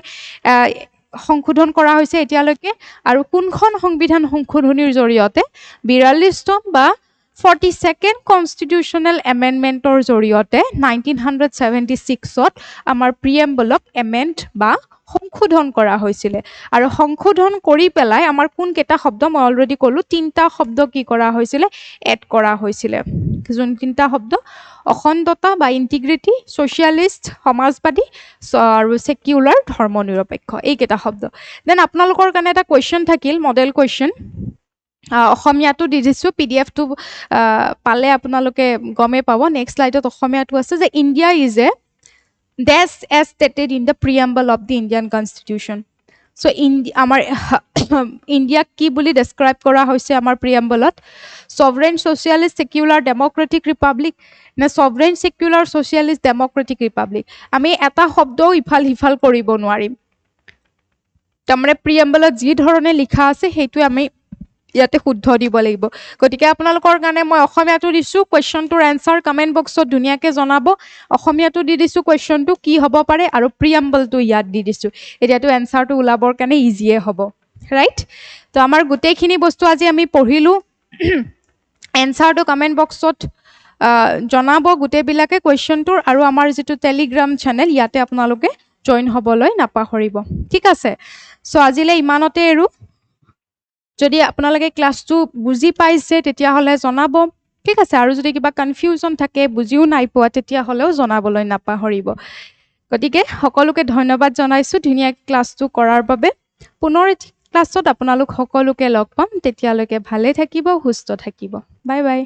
সংশোধন কৰা হৈছে এতিয়ালৈকে আৰু কোনখন সংবিধান সংশোধনীৰ জৰিয়তে 42তম বা 42nd কনস্টিটিউশনাল এমেন্ডমেন্টৰ জৰিয়তে 1976ত আমাৰ প্ৰিএম্বলক এমেন্ড বা সংশোধন কৰা হৈছিল আৰু সংশোধন কৰি পেলাই আমাৰ কোন কেটা শব্দ মই অলৰেডি কলো তিনটা শব্দ কি কৰা হৈছিল এড কৰা হৈছিল যোন তিনটা শব্দ অখণ্ডতা বা ইন্টিগ্ৰিটি সোশ্যালিস্ট সমাজবাদী আৰু সেকুলাৰ ধৰ্মনিৰপেক্ষ এই কেটা শব্দ দেন আপোনালোকৰ কাৰণে এটা কোৱেশ্চন থাকিল মডেল কোৱেশ্চন অসমীয়াটো দি দিছো পিডিএফটো পালে আপোনালোকে গমে পাব নেক্সট স্লাইডত অসমীয়াটো আছে যে India is A dash as stated in the preamble of the Indian Constitution. So আমাৰ ইন্ডিয়া কি বুলি ডেসক্ৰাইব কৰা হৈছে আমাৰ প্ৰিএম্বলত সভৰেন সোশ্যালিস্ট সেকুলাৰ ডেমক্ৰেটিক ৰিপাব্লিক না সভৰেন সেকুলাৰ সোশ্যালিস্ট ডেমক্ৰেটিক ৰিপাব্লিক আমি এটা শব্দও ইফাল হিফাল কৰিব নোৱাৰিম তাৰমানে প্ৰিএম্বলত যি ধৰণে লিখা আছে সেইটো আমি ইয়াতে শুদ্ধ দিব লাগিব গতিকে আপোনালোকৰ কাৰণে মই অসমীয়াটো দিছো কোৱেশ্চনটোৰ এনসাৰ কমেন্ট বক্সত ধুনিয়াকে জনাব অসমীয়াটো দি দিছো কোৱেশ্চনটো কি হ'ব পাৰে আৰু প্ৰিএম্বলটো ইয়াত দি দিছো এতিয়াটো এনসাৰটো উলাবৰ কাৰণে ইজিয়ে হ'ব ৰাইট তো আমাৰ গুটেইখিনি বস্তু আজি আমি পঢ়িলো এনসাৰটো কমেন্ট বক্সত জনাব গুটেইবিলাকে কোৱেশ্চনটোৰ আৰু আমাৰ যেটো টেলিগ্ৰাম চেনেল ইয়াতে আপোনালোকে জয়েন হ'বলৈ নাপাহৰিব ঠিক আছে সো আজিলে ইমানতে এৰু যদি আপোনালোকে ক্লাসটো বুজি পাইছে তেতিয়া হলে জনাব ঠিক আছে আৰু যদি কিবা কনফিউজন থাকে বুজিও নাই পোৱা তেতিয়া হলেও জনাবলৈ নাপাহৰিব গতিকে সকলোকে ধন্যবাদ জনাইছো ধুনিয়া ক্লাসটো কৰাৰ বাবে পুনৰ ক্লাসত আপোনালোক সকলোকে লগ পাম তেতিয়ালৈকে ভালে থাকিব সুস্থ থাকিব বাই বাই